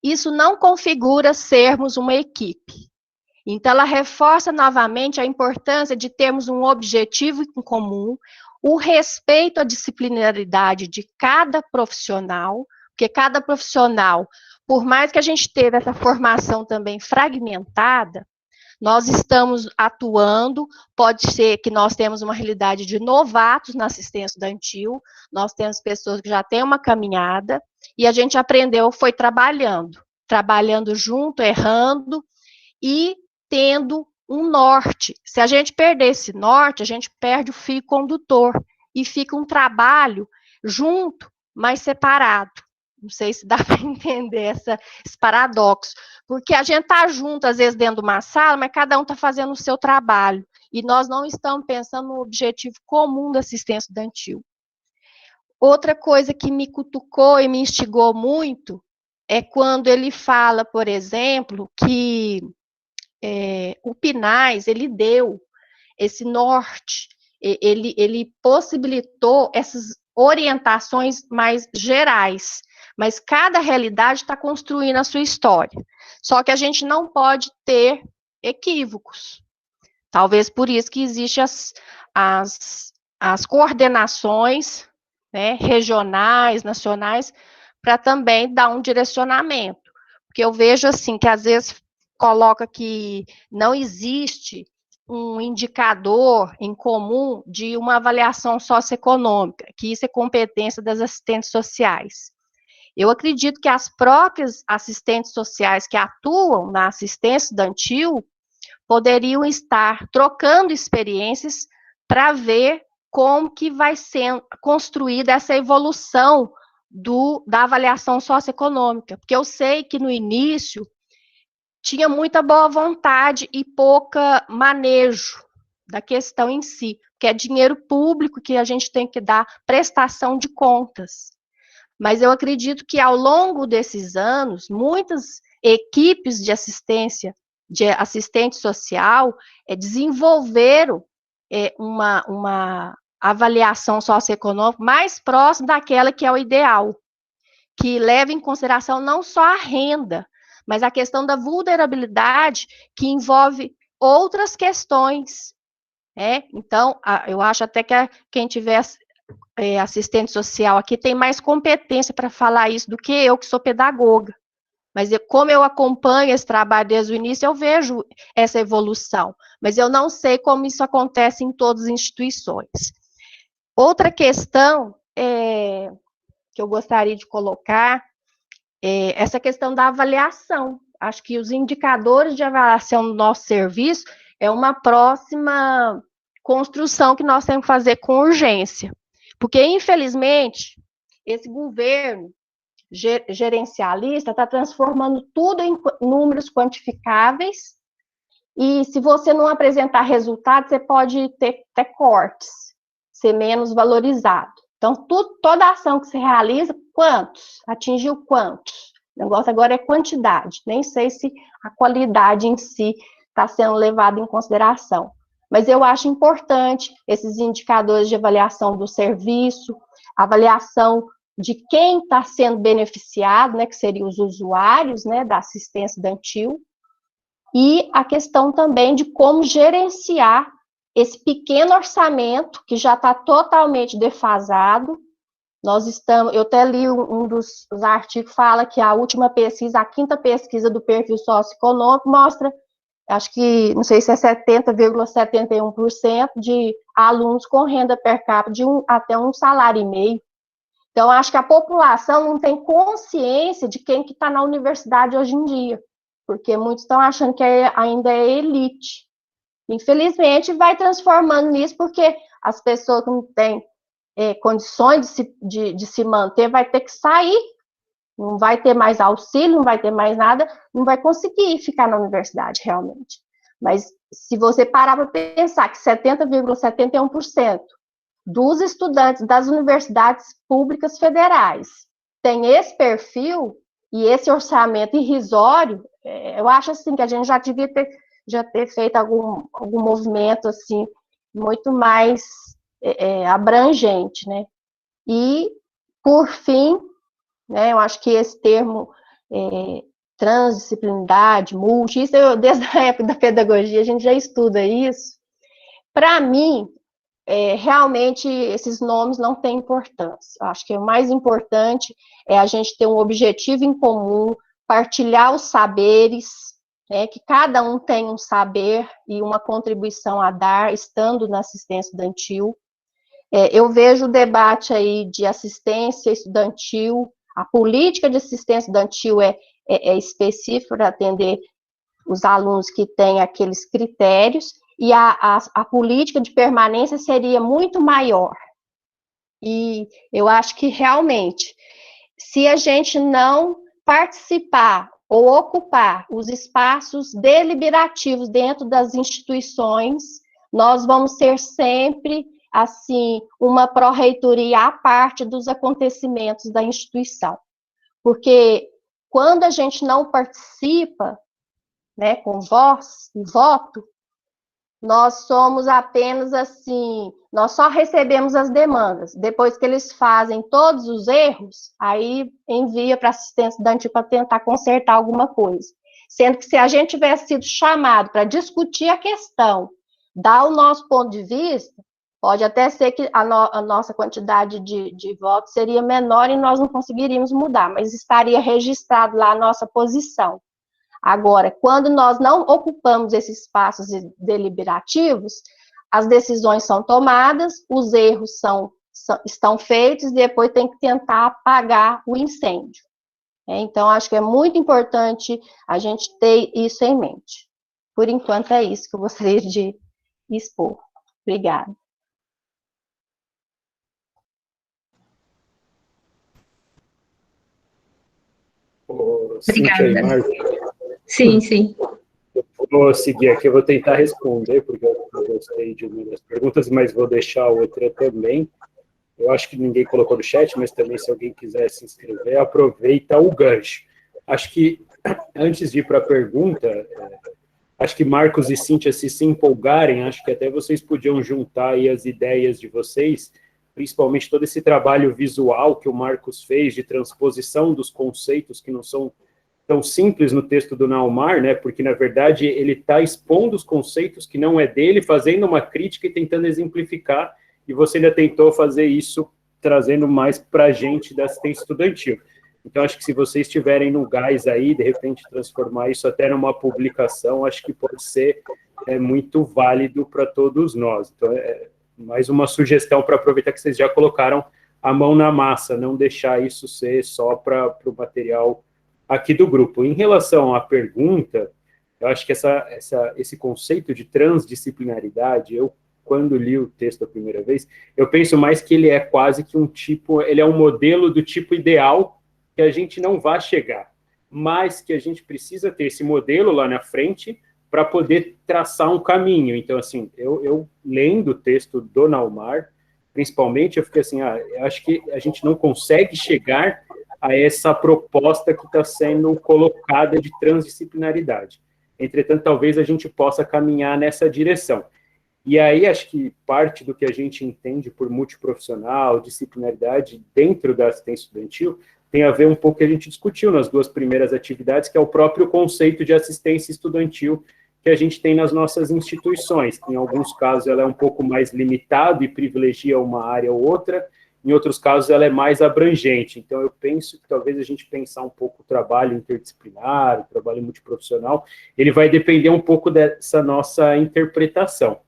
isso não configura sermos uma equipe. Então, ela reforça novamente a importância de termos um objetivo em comum, o respeito à disciplinaridade de cada profissional, porque cada profissional, por mais que a gente teve essa formação também fragmentada, nós estamos atuando, pode ser que nós temos uma realidade de novatos na assistência estudantil, nós temos pessoas que já têm uma caminhada, e a gente aprendeu, foi trabalhando junto, errando, e tendo um norte. Se a gente perder esse norte, a gente perde o fio condutor, e fica um trabalho junto, mas separado. Não sei se dá para entender esse paradoxo, porque a gente está junto, às vezes, dentro de uma sala, mas cada um está fazendo o seu trabalho, e nós não estamos pensando no objetivo comum da assistência estudantil. Outra coisa que me cutucou e me instigou muito é quando ele fala, por exemplo, que o PNAES, ele deu esse norte, ele possibilitou essas orientações mais gerais, mas cada realidade está construindo a sua história. Só que a gente não pode ter equívocos. Talvez por isso que existem as coordenações, né, regionais, nacionais, para também dar um direcionamento. Porque eu vejo assim, que às vezes coloca que não existe um indicador em comum de uma avaliação socioeconômica, que isso é competência das assistentes sociais. Eu acredito que as próprias assistentes sociais que atuam na assistência estudantil poderiam estar trocando experiências para ver como que vai ser construída essa evolução da avaliação socioeconômica, porque eu sei que no início tinha muita boa vontade e pouca manejo da questão em si, que é dinheiro público que a gente tem que dar prestação de contas. Mas eu acredito que ao longo desses anos, muitas equipes de assistência, de assistente social, desenvolveram uma avaliação socioeconômica mais próxima daquela que é o ideal, que leva em consideração não só a renda, mas a questão da vulnerabilidade, que envolve outras questões. Então, eu acho até que quem tiver assistente social aqui tem mais competência para falar isso do que eu, que sou pedagoga. Mas como eu acompanho esse trabalho desde o início, eu vejo essa evolução. Mas eu não sei como isso acontece em todas as instituições. Outra questão que eu gostaria de colocar essa questão da avaliação. Acho que os indicadores de avaliação do nosso serviço é uma próxima construção que nós temos que fazer com urgência. Porque, infelizmente, esse governo gerencialista está transformando tudo em números quantificáveis, e se você não apresentar resultados, você pode ter cortes, ser menos valorizado. Então, toda ação que você realiza, quantos? Atingiu quantos? O negócio agora é quantidade, nem sei se a qualidade em si está sendo levada em consideração. Mas eu acho importante esses indicadores de avaliação do serviço, avaliação de quem está sendo beneficiado, né, que seriam os usuários, né, da assistência estudantil, e a questão também de como gerenciar esse pequeno orçamento que já está totalmente defasado. Eu até li um dos artigos, fala que a última pesquisa, a 5ª pesquisa do perfil socioeconômico, mostra, acho que, não sei se é 70,71% de alunos com renda per capita de até um salário e meio. Então, acho que a população não tem consciência de quem que está na universidade hoje em dia, porque muitos estão achando que ainda é elite. Infelizmente, vai transformando nisso, porque as pessoas que não têm condições de se manter, vai ter que sair, não vai ter mais auxílio, não vai ter mais nada, não vai conseguir ficar na universidade, realmente. Mas, se você parar para pensar que 70,71% dos estudantes das universidades públicas federais tem esse perfil e esse orçamento irrisório, eu acho assim que a gente já devia ter feito algum movimento assim muito mais abrangente, né? E, por fim, né, eu acho que esse termo transdisciplinaridade, isso desde a época da pedagogia a gente já estuda isso. Para mim, realmente esses nomes não têm importância. Eu acho que o mais importante é a gente ter um objetivo em comum, partilhar os saberes, né, que cada um tem um saber e uma contribuição a dar, estando na assistência estudantil. Eu vejo o debate aí de assistência estudantil, a política de assistência estudantil é específica para atender os alunos que têm aqueles critérios, e a política de permanência seria muito maior. E eu acho que, realmente, se a gente não participar ou ocupar os espaços deliberativos dentro das instituições, nós vamos ser sempre, assim, uma pró-reitoria à parte dos acontecimentos da instituição. Porque quando a gente não participa, né, com voz e voto, nós somos apenas assim, nós só recebemos as demandas. Depois que eles fazem todos os erros, aí envia para a assistência estudantil para tentar consertar alguma coisa. Sendo que se a gente tivesse sido chamado para discutir a questão, dar o nosso ponto de vista, pode até ser que a nossa quantidade de votos seria menor e nós não conseguiríamos mudar, mas estaria registrado lá a nossa posição. Agora, quando nós não ocupamos esses espaços deliberativos, as decisões são tomadas, os erros estão feitos e depois tem que tentar apagar o incêndio. Então, acho que é muito importante a gente ter isso em mente. Por enquanto, é isso que eu gostaria de expor. Obrigada. Cíntia e Marcos. Sim. Eu vou seguir aqui, eu vou tentar responder, porque eu gostei de uma das perguntas, mas vou deixar a outra também. Eu acho que ninguém colocou no chat, mas também se alguém quiser se inscrever, aproveita o gancho. Acho que, antes de ir para a pergunta, acho que Marcos e Cíntia, se empolgarem, acho que até vocês podiam juntar aí as ideias de vocês, principalmente todo esse trabalho visual que o Marcos fez de transposição dos conceitos que não são tão simples no texto do Naumar, né, porque, na verdade, ele está expondo os conceitos que não é dele, fazendo uma crítica e tentando exemplificar, e você ainda tentou fazer isso trazendo mais para a gente da assistência estudantil. Então, acho que se vocês estiverem no gás aí, de repente transformar isso até numa publicação, acho que pode ser muito válido para todos nós. Então, mais uma sugestão para aproveitar que vocês já colocaram a mão na massa, não deixar isso ser só para o material aqui do grupo. Em relação à pergunta, eu acho que esse conceito de transdisciplinaridade, quando li o texto a primeira vez, eu penso mais que ele é quase que ele é um modelo do tipo ideal que a gente não vai chegar, mas que a gente precisa ter esse modelo lá na frente para poder traçar um caminho. Então, assim, eu lendo o texto do Naumar, principalmente, eu fiquei assim, eu acho que a gente não consegue chegar a essa proposta que está sendo colocada de transdisciplinaridade. Entretanto, talvez a gente possa caminhar nessa direção. E aí, acho que parte do que a gente entende por multiprofissional, disciplinaridade dentro da assistência estudantil, tem a ver um pouco que a gente discutiu nas 2 primeiras atividades, que é o próprio conceito de assistência estudantil que a gente tem nas nossas instituições, que em alguns casos ela é um pouco mais limitado e privilegia uma área ou outra, em outros casos ela é mais abrangente. Então, eu penso que talvez a gente pensar um pouco o trabalho interdisciplinar, o trabalho multiprofissional, ele vai depender um pouco dessa nossa interpretação.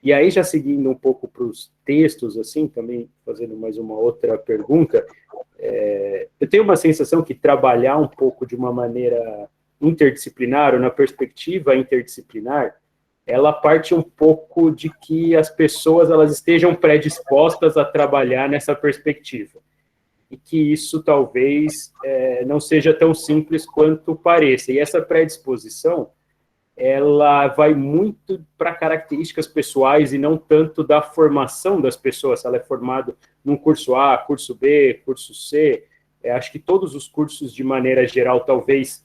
E aí, já seguindo um pouco para os textos, assim, também fazendo mais uma outra pergunta, eu tenho uma sensação que trabalhar um pouco de uma maneira interdisciplinar, ou na perspectiva interdisciplinar, ela parte um pouco de que as pessoas elas estejam predispostas a trabalhar nessa perspectiva. E que isso talvez não seja tão simples quanto pareça. E essa predisposição, ela vai muito para características pessoais e não tanto da formação das pessoas. Se ela é formada num curso A, curso B, curso C, acho que todos os cursos, de maneira geral, talvez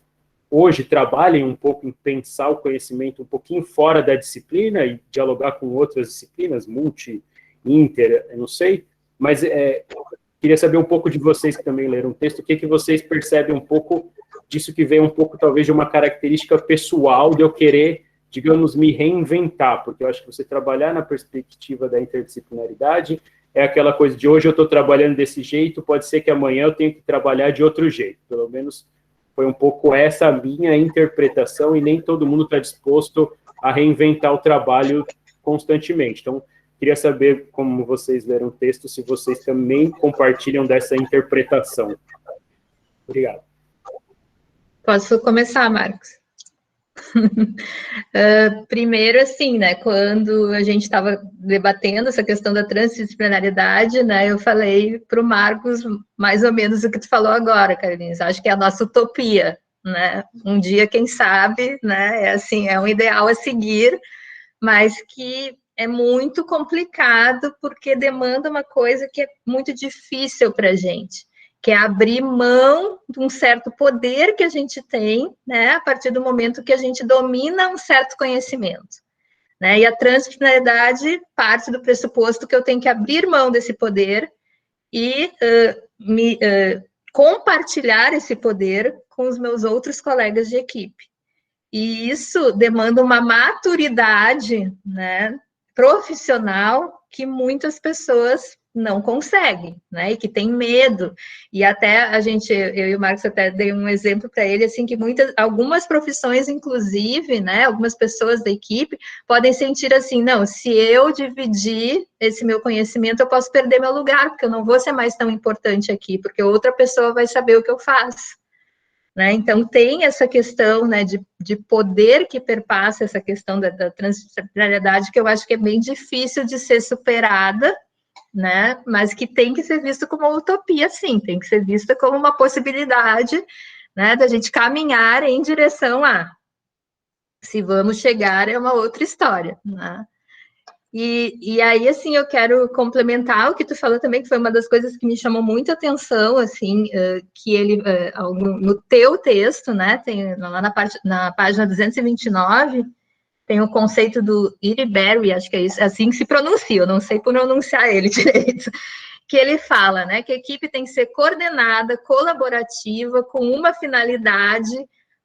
hoje trabalhem um pouco em pensar o conhecimento um pouquinho fora da disciplina e dialogar com outras disciplinas, multi, inter, eu não sei, mas queria saber um pouco de vocês que também leram o texto, o que vocês percebem um pouco disso que vem um pouco, talvez, de uma característica pessoal de eu querer, digamos, me reinventar, porque eu acho que você trabalhar na perspectiva da interdisciplinaridade é aquela coisa de hoje eu estou trabalhando desse jeito, pode ser que amanhã eu tenha que trabalhar de outro jeito, pelo menos foi um pouco essa a minha interpretação, e nem todo mundo está disposto a reinventar o trabalho constantemente. Então, queria saber como vocês leram o texto, se vocês também compartilham dessa interpretação. Obrigado. Posso começar, Marcos? Primeiro, assim, né, quando a gente estava debatendo essa questão da transdisciplinaridade, né, eu falei para o Marcos mais ou menos o que tu falou agora, Carlinhos. Acho que é a nossa utopia, né? Um dia, quem sabe, né? É assim, é um ideal a seguir, mas que é muito complicado porque demanda uma coisa que é muito difícil para a gente, que é abrir mão de um certo poder que a gente tem, né, a partir do momento que a gente domina um certo conhecimento, né, e a transdisciplinaridade parte do pressuposto que eu tenho que abrir mão desse poder e compartilhar esse poder com os meus outros colegas de equipe. E isso demanda uma maturidade, né, profissional que muitas pessoas não conseguem, né, e que tem medo. E até eu e o Marcos até dei um exemplo para ele, assim, que algumas profissões, inclusive, né, algumas pessoas da equipe podem sentir assim, não, se eu dividir esse meu conhecimento, eu posso perder meu lugar, porque eu não vou ser mais tão importante aqui, porque outra pessoa vai saber o que eu faço. Né? Então, tem essa questão, né, de poder que perpassa essa questão da transdisciplinariedade, que eu acho que é bem difícil de ser superada, né, mas que tem que ser visto como uma utopia, sim, tem que ser vista como uma possibilidade, né, da gente caminhar em direção a. Se vamos chegar, é uma outra história, né? E aí, assim, eu quero complementar o que tu falou também, que foi uma das coisas que me chamou muita atenção, assim, que ele, no teu texto, né, tem lá na página 229, tem o conceito do Iriberry, acho que é isso, assim que se pronuncia, eu não sei pronunciar ele direito, que ele fala, né, que a equipe tem que ser coordenada, colaborativa, com uma finalidade,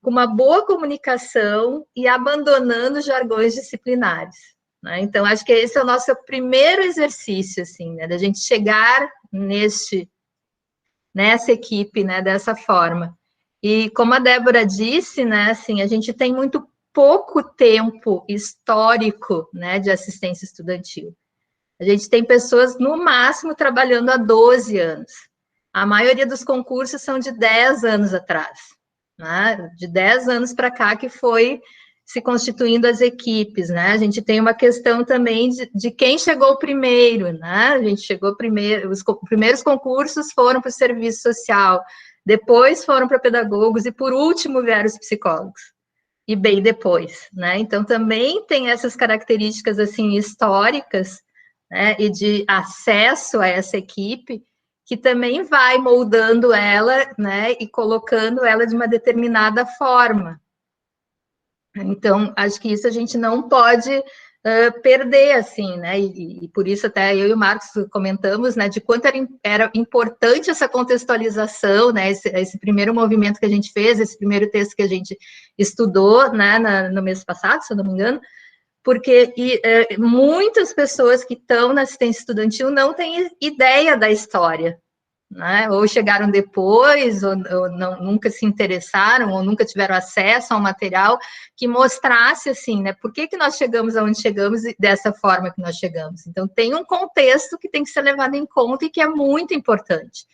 com uma boa comunicação e abandonando jargões disciplinares. Né? Então, acho que esse é o nosso primeiro exercício, assim, né, da gente chegar nessa equipe, né, dessa forma. E como a Débora disse, né, assim, a gente tem muito pouco tempo histórico, né, de assistência estudantil. A gente tem pessoas, no máximo, trabalhando há 12 anos. A maioria dos concursos são de 10 anos atrás. né? De 10 anos para cá que foi se constituindo as equipes, né? A gente tem uma questão também de quem chegou primeiro, né? A gente chegou primeiro, os primeiros concursos foram para o serviço social, depois foram para pedagogos e, por último, vieram os psicólogos. E bem depois, né? Então, também tem essas características, assim, históricas, né? E de acesso a essa equipe, que também vai moldando ela, né? E colocando ela de uma determinada forma. Então, acho que isso a gente não pode perder, assim, né? E por isso até eu e o Marcos comentamos, né? De quanto era importante essa contextualização, né? Esse primeiro movimento que a gente fez, esse primeiro texto que a gente estudou, né? No mês passado, se eu não me engano, porque muitas pessoas que estão na assistência estudantil não têm ideia da história, né? Ou chegaram depois, ou nunca se interessaram, ou nunca tiveram acesso a um material que mostrasse, assim, né, por que nós chegamos aonde chegamos e dessa forma que nós chegamos. Então, tem um contexto que tem que ser levado em conta e que é muito importante.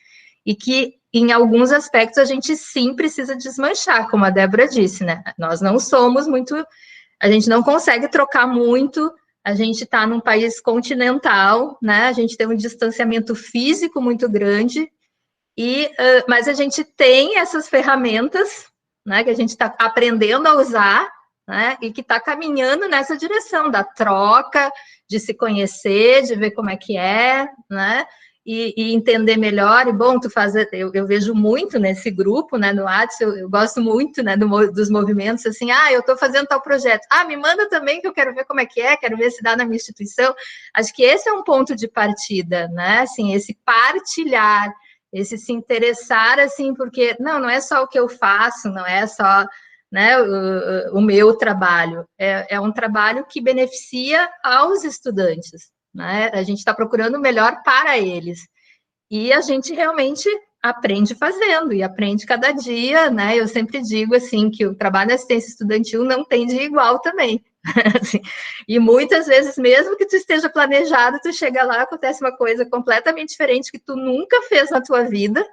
E que, em alguns aspectos, a gente sim precisa desmanchar, como a Débora disse, né? Nós não somos muito... A gente não consegue trocar muito. A gente está num país continental, né? A gente tem um distanciamento físico muito grande, mas a gente tem essas ferramentas, né? Que a gente está aprendendo a usar, né? E que está caminhando nessa direção da troca, de se conhecer, de ver como é que é, né? E entender melhor. E bom, eu vejo muito nesse grupo, né? No WhatsApp, eu gosto muito, né? Dos movimentos, assim, eu estou fazendo tal projeto. Me manda também que eu quero ver como é que é, quero ver se dá na minha instituição. Acho que esse é um ponto de partida, né? Assim, esse partilhar, esse se interessar, assim, porque não é só o que eu faço, não é só, né, o meu trabalho, é um trabalho que beneficia aos estudantes, né? A gente está procurando o melhor para eles, e a gente realmente aprende fazendo, e aprende cada dia, né? Eu sempre digo, assim, que o trabalho da assistência estudantil não tem de igual também. Assim, e muitas vezes, mesmo que tu esteja planejado, tu chega lá, acontece uma coisa completamente diferente que tu nunca fez na tua vida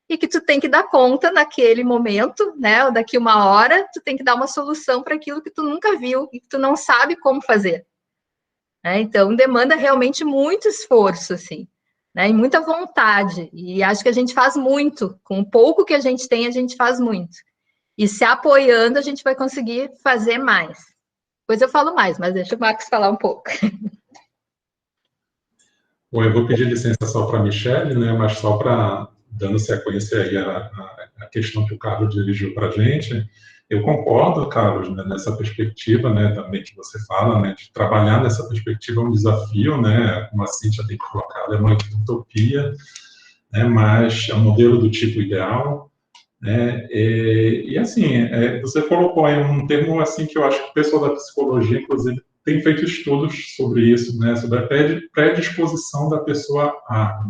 e que tu tem que dar conta naquele momento, né? Ou daqui uma hora, tu tem que dar uma solução para aquilo que tu nunca viu e que tu não sabe como fazer. Né? Então, demanda realmente muito esforço, assim, né? E muita vontade. E acho que a gente faz muito. Com o pouco que a gente tem, a gente faz muito. E se apoiando, a gente vai conseguir fazer mais. Depois eu falo mais, mas deixa o Marcos falar um pouco. Bom, eu vou pedir licença só para a Michele, né, mas só para, dando sequência aí a questão que o Carlos dirigiu para a gente, eu concordo, Carlos, né, nessa perspectiva, né, também que você fala, né, de trabalhar nessa perspectiva é um desafio, né, como a Cíntia tem colocado, é uma utopia, né, mas é um modelo do tipo ideal, né, e assim, você colocou aí um termo assim que eu acho que o pessoal da psicologia, inclusive, tem feito estudos sobre isso, né, sobre a predisposição da pessoa a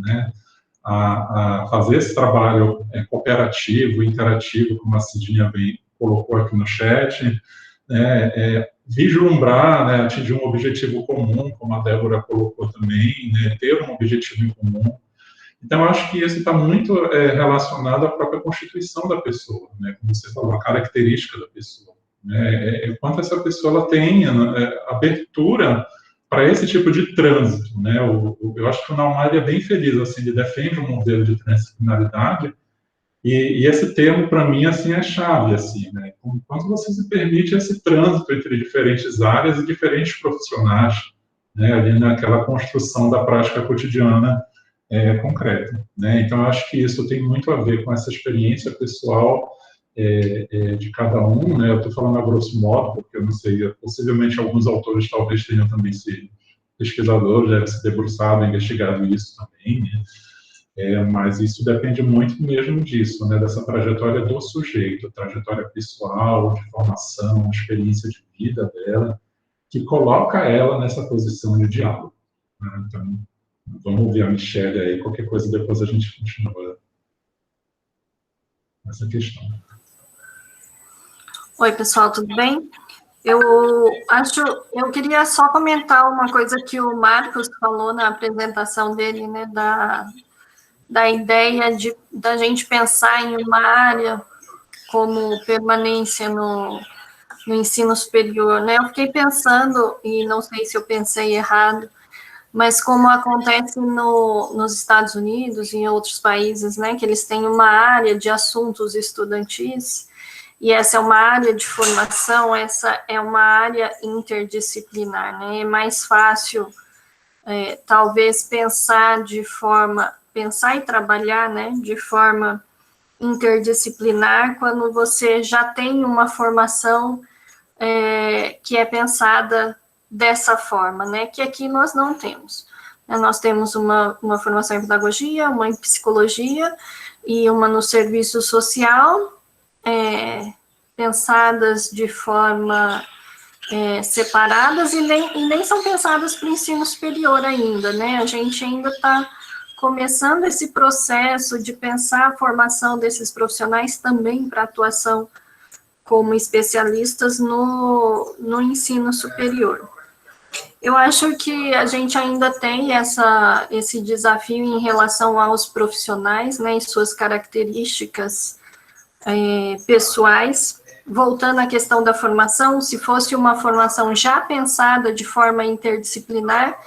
fazer esse trabalho cooperativo, interativo, como a Cidinha bem colocou aqui no chat, né, vislumbrar, né, atingir um objetivo comum, como a Débora colocou também, né, ter um objetivo em comum. Então, eu acho que isso está muito relacionado à própria constituição da pessoa, né, como você falou, a característica da pessoa. Quanto essa pessoa ela tem abertura para esse tipo de trânsito, né? Eu acho que o Naumar é bem feliz, assim, ele defende um modelo de transdisciplinaridade e esse termo para mim assim é chave, assim, né? Quanto você se permite esse trânsito entre diferentes áreas e diferentes profissionais, né? Ali naquela construção da prática cotidiana concreta, né? Então eu acho que isso tem muito a ver com essa experiência pessoal de cada um, né? Eu estou falando a grosso modo, porque eu não sei, possivelmente alguns autores talvez tenham também sido pesquisadores, devem se debruçado, investigado isso também, né? Mas isso depende muito mesmo disso, né? Dessa trajetória do sujeito, trajetória pessoal, de formação, experiência de vida dela, que coloca ela nessa posição de diálogo, né? Então, vamos ouvir a Michele aí, qualquer coisa depois a gente continua nessa questão. Oi, pessoal, tudo bem? Eu queria só comentar uma coisa que o Marcos falou na apresentação dele, né, da ideia da gente pensar em uma área como permanência no ensino superior, né? Eu fiquei pensando, e não sei se eu pensei errado, mas como acontece nos Estados Unidos e em outros países, né, que eles têm uma área de assuntos estudantis, e essa é uma área de formação, essa é uma área interdisciplinar, né? É mais fácil, talvez, pensar e trabalhar, né, de forma interdisciplinar quando você já tem uma formação que é pensada dessa forma, né, que aqui nós não temos. Nós temos uma formação em pedagogia, uma em psicologia e uma no serviço social, pensadas de forma separadas e nem são pensadas para o ensino superior ainda, né? A gente ainda está começando esse processo de pensar a formação desses profissionais também para atuação como especialistas no ensino superior. Eu acho que a gente ainda tem esse desafio em relação aos profissionais, né, e suas características pessoais. Voltando à questão da formação, se fosse uma formação já pensada de forma interdisciplinar,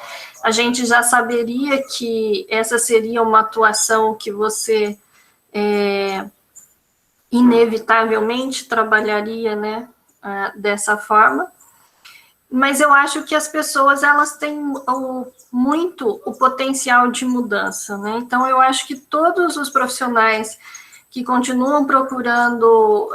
a gente já saberia que essa seria uma atuação que você inevitavelmente trabalharia, né, dessa forma. Mas eu acho que as pessoas, elas têm muito o potencial de mudança, né? Então, eu acho que todos os profissionais que continuam procurando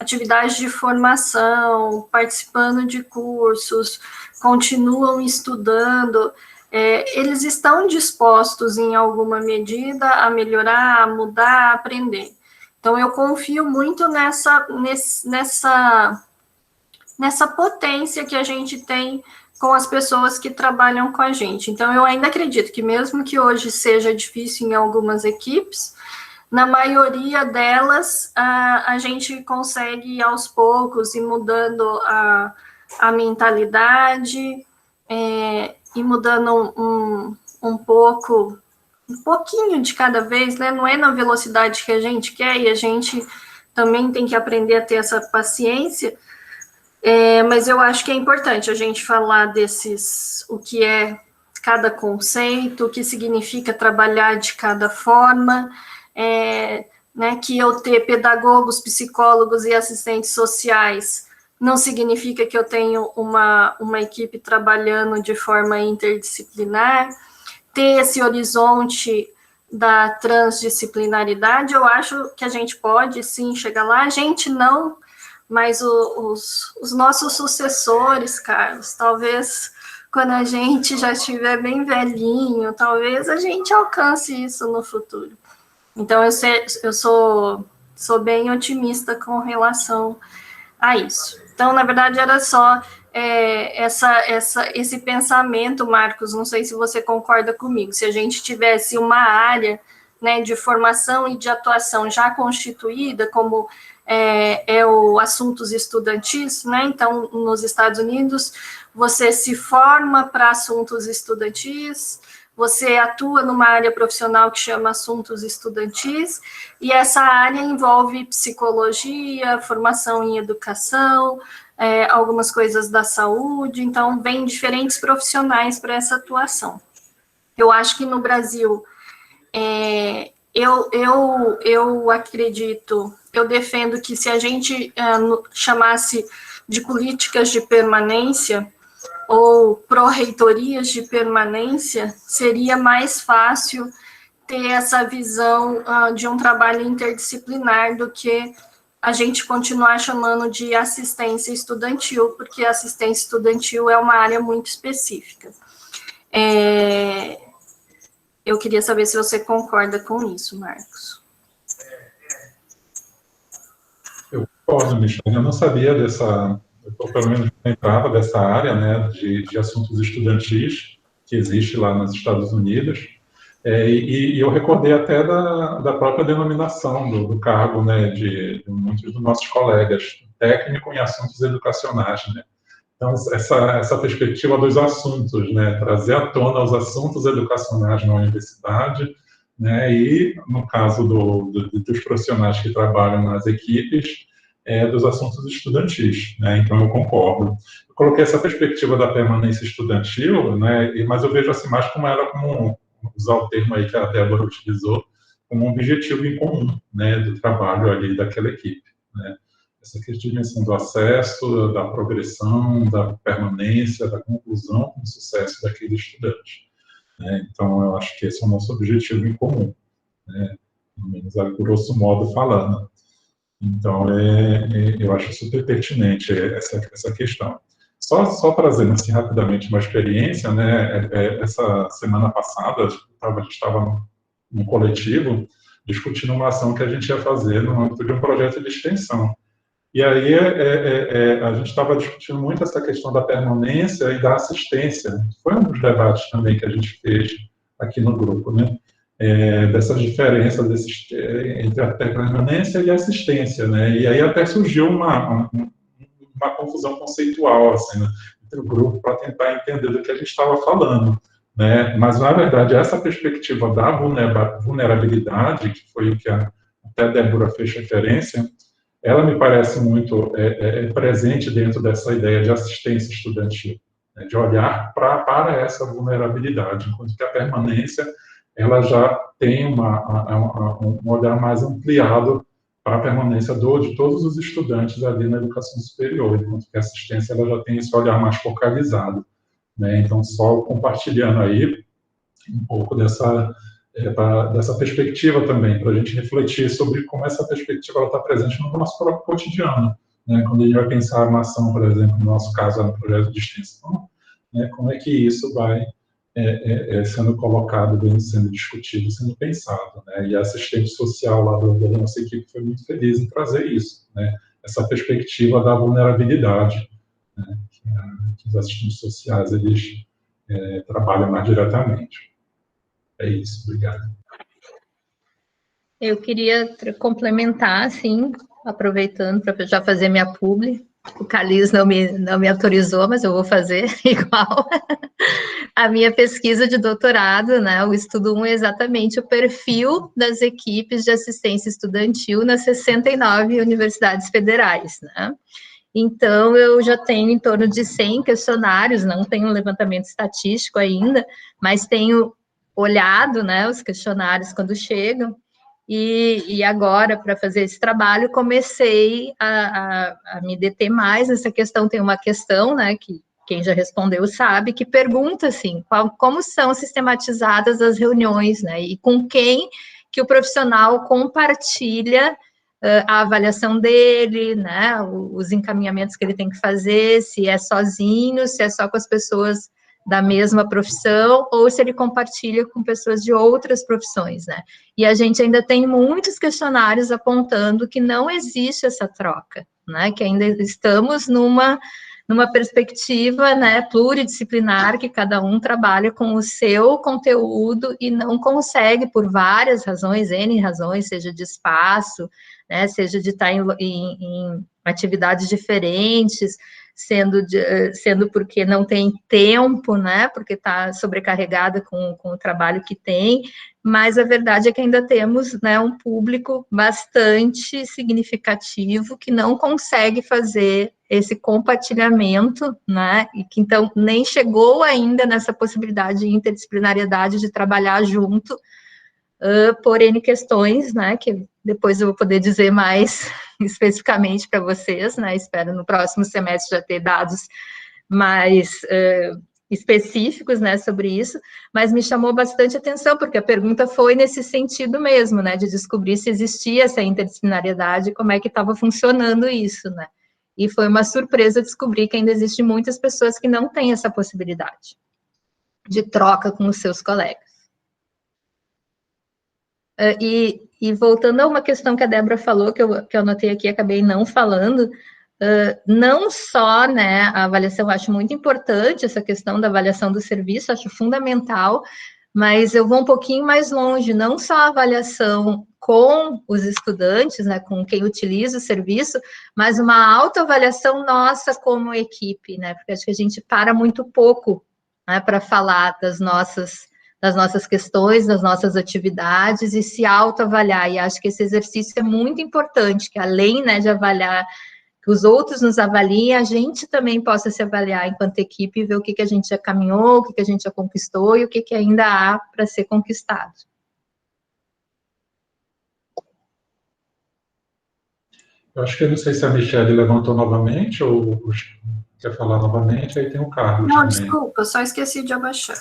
atividades de formação, participando de cursos, continuam estudando, eles estão dispostos, em alguma medida, a melhorar, a mudar, a aprender. Então, eu confio muito nessa potência que a gente tem com as pessoas que trabalham com a gente. Então, eu ainda acredito que mesmo que hoje seja difícil em algumas equipes, na maioria delas, a gente consegue, aos poucos, ir mudando a mentalidade, e mudando um pouquinho de cada vez, né? Não é na velocidade que a gente quer, e a gente também tem que aprender a ter essa paciência. Mas eu acho que é importante a gente falar o que é cada conceito, o que significa trabalhar de cada forma, né, que eu ter pedagogos, psicólogos e assistentes sociais não significa que eu tenho uma equipe trabalhando de forma interdisciplinar. Ter esse horizonte da transdisciplinaridade, eu acho que a gente pode, sim, chegar lá. A gente não, mas os nossos sucessores, Carlos, talvez quando a gente já estiver bem velhinho, talvez a gente alcance isso no futuro. Então, eu sou bem otimista com relação a isso. Então, na verdade, era só esse pensamento, Marcos, não sei se você concorda comigo, se a gente tivesse uma área, né, de formação e de atuação já constituída, como o assuntos estudantis, né? Então, nos Estados Unidos, você se forma para assuntos estudantis, você atua numa área profissional que chama assuntos estudantis, e essa área envolve psicologia, formação em educação, algumas coisas da saúde, então vem diferentes profissionais para essa atuação. Eu acho que no Brasil, eu acredito, eu defendo que se a gente chamasse de políticas de permanência, ou pró-reitorias de permanência, seria mais fácil ter essa visão de um trabalho interdisciplinar do que a gente continuar chamando de assistência estudantil, porque a assistência estudantil é uma área muito específica. Eu queria saber se você concorda com isso, Marcos. Eu concordo, Michele. Eu não sabia ou pelo menos lembrava dessa área, né, de assuntos estudantis que existe lá nos Estados Unidos, e eu recordei até da própria denominação do cargo, né, de muitos dos nossos colegas, técnico em assuntos educacionais, né. Então, essa perspectiva dos assuntos, né, trazer à tona os assuntos educacionais na universidade, né? E, no caso dos profissionais que trabalham nas equipes, dos assuntos estudantis, né? Então, eu concordo. Eu coloquei essa perspectiva da permanência estudantil, né? Mas eu vejo assim, mais como ela, como usar o termo aí que a Débora utilizou, como um objetivo em comum, né? Do trabalho ali daquela equipe, né? Essa dimensão do acesso, da progressão, da permanência, da conclusão com o sucesso daquele estudante, né? Então, eu acho que esse é o nosso objetivo em comum, né? Pelo menos, grosso modo falando. Então, eu acho super pertinente essa questão. Só trazendo assim, rapidamente uma experiência, né? Essa semana passada, a gente estava num coletivo discutindo uma ação que a gente ia fazer no âmbito de um projeto de extensão. E aí a gente estava discutindo muito essa questão da permanência e da assistência. Foi um dos debates também que a gente fez aqui no grupo, né? Dessas diferenças entre a permanência e a assistência, né? E aí até surgiu uma confusão conceitual, assim, né, entre o grupo para tentar entender do que a gente estava falando, né? Mas, na verdade, essa perspectiva da vulnerabilidade, que foi o que até a Débora fez referência, ela me parece muito presente dentro dessa ideia de assistência estudantil, né? De olhar para essa vulnerabilidade, enquanto que a permanência ela já tem um olhar mais ampliado para a permanência de todos os estudantes ali na educação superior, enquanto que a assistência ela já tem esse olhar mais focalizado, né? Então, só compartilhando aí um pouco dessa perspectiva também, para a gente refletir sobre como essa perspectiva está presente no nosso próprio cotidiano, né? Quando a gente vai pensar uma ação, por exemplo, no nosso caso, no projeto de extensão, né? Como é que isso vai sendo colocado, sendo discutido, sendo pensado, né? E a assistente social lá da nossa equipe foi muito feliz em trazer isso, né? Essa perspectiva da vulnerabilidade, né? Que os assistentes sociais, eles trabalham mais diretamente. É isso, obrigado. Eu queria complementar, assim, aproveitando para já fazer minha publi. O Carlinhos não me autorizou, mas eu vou fazer igual. A minha pesquisa de doutorado, né, o estudo 1 é exatamente o perfil das equipes de assistência estudantil nas 69 universidades federais, né? Então, eu já tenho em torno de 100 questionários, não tenho um levantamento estatístico ainda, mas tenho olhado, né, os questionários quando chegam, e agora, para fazer esse trabalho, comecei a me deter mais nessa questão. Tem uma questão, né, que quem já respondeu sabe, que pergunta, assim, como são sistematizadas as reuniões, né, e com quem que o profissional compartilha a avaliação dele, né, os encaminhamentos que ele tem que fazer, se é sozinho, se é só com as pessoas da mesma profissão, ou se ele compartilha com pessoas de outras profissões, né? E a gente ainda tem muitos questionários apontando que não existe essa troca, né? Que ainda estamos numa perspectiva, né, pluridisciplinar, que cada um trabalha com o seu conteúdo e não consegue, por várias razões, N razões, seja de espaço, né, seja de estar em atividades diferentes, sendo porque não tem tempo, né, porque está sobrecarregada com o trabalho que tem, mas a verdade é que ainda temos, né, um público bastante significativo que não consegue fazer esse compartilhamento, né, e que então nem chegou ainda nessa possibilidade de interdisciplinariedade de trabalhar junto, por N questões, né, que depois eu vou poder dizer mais especificamente para vocês, né, espero no próximo semestre já ter dados mais específicos, né, sobre isso, mas me chamou bastante atenção, porque a pergunta foi nesse sentido mesmo, né, de descobrir se existia essa interdisciplinariedade, como é que estava funcionando isso, né, e foi uma surpresa descobrir que ainda existem muitas pessoas que não têm essa possibilidade de troca com os seus colegas. E voltando a uma questão que a Débora falou, que eu anotei aqui, acabei não falando, não só, né, a avaliação, eu acho muito importante essa questão da avaliação do serviço, acho fundamental, mas eu vou um pouquinho mais longe, não só a avaliação com os estudantes, né, com quem utiliza o serviço, mas uma autoavaliação nossa como equipe, né, porque acho que a gente para muito pouco, né, para falar das nossas das nossas questões, das nossas atividades e se autoavaliar. E acho que esse exercício é muito importante, que além, né, de avaliar, que os outros nos avaliem, a gente também possa se avaliar enquanto equipe e ver o que a gente já caminhou, o que a gente já conquistou e o que ainda há para ser conquistado. Eu acho que eu não sei se a Michelle levantou novamente ou quer falar novamente, aí tem o Carlos Não, também. desculpa, só esqueci de abaixar.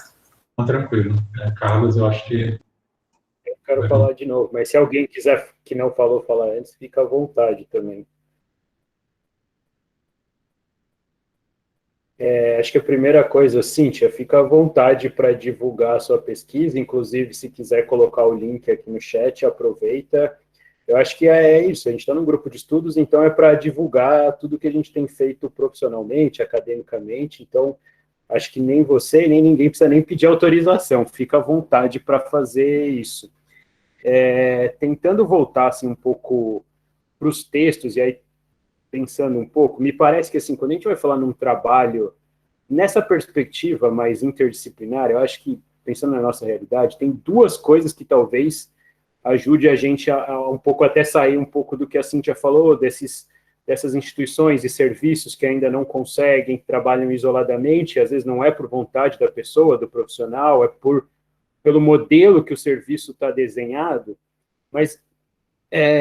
Não, tranquilo. Carlos, eu acho que... Eu quero falar de novo, mas se alguém quiser que não falou falar antes, fica à vontade também. Acho que a primeira coisa, Cíntia, fica à vontade para divulgar a sua pesquisa, inclusive se quiser colocar o link aqui no chat, aproveita. Eu acho que é isso, a gente está num grupo de estudos, então é para divulgar tudo que a gente tem feito profissionalmente, academicamente, então acho que nem você, nem ninguém precisa nem pedir autorização, fica à vontade para fazer isso. Tentando voltar assim, um pouco para os textos, e aí pensando um pouco, me parece que assim, quando a gente vai falar num trabalho, nessa perspectiva mais interdisciplinar, eu acho que, pensando na nossa realidade, tem duas coisas que talvez ajude a gente a um pouco até sair um pouco do que a Cíntia falou, dessas instituições e serviços que ainda não conseguem, trabalham isoladamente, às vezes não é por vontade da pessoa, do profissional, é pelo modelo que o serviço está desenhado, mas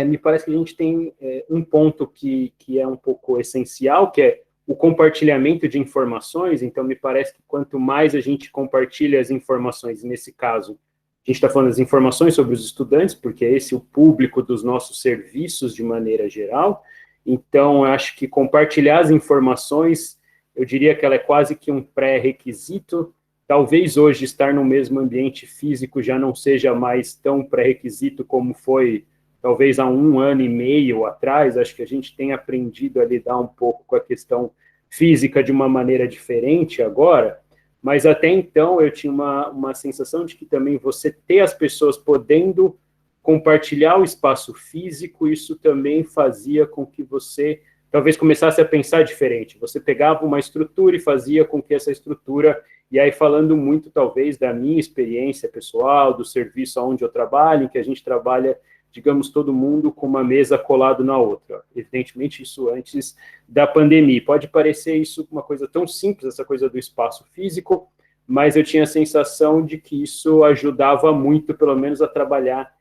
me parece que a gente tem um ponto que é um pouco essencial, que é o compartilhamento de informações. Então me parece que quanto mais a gente compartilha as informações, nesse caso, a gente está falando das informações sobre os estudantes, porque é esse o público dos nossos serviços de maneira geral. Então, eu acho que compartilhar as informações, eu diria que ela é quase que um pré-requisito. Talvez hoje estar no mesmo ambiente físico já não seja mais tão pré-requisito como foi, talvez, há 1 ano e meio atrás. Acho que a gente tem aprendido a lidar um pouco com a questão física de uma maneira diferente agora. Mas até então eu tinha uma sensação de que também você ter as pessoas podendo compartilhar o espaço físico, isso também fazia com que você talvez começasse a pensar diferente. Você pegava uma estrutura e fazia com que essa estrutura, e aí falando muito talvez da minha experiência pessoal, do serviço onde eu trabalho, em que a gente trabalha, digamos, todo mundo com uma mesa colado na outra. Evidentemente, isso antes da pandemia. Pode parecer isso uma coisa tão simples, essa coisa do espaço físico, mas eu tinha a sensação de que isso ajudava muito, pelo menos, a trabalhar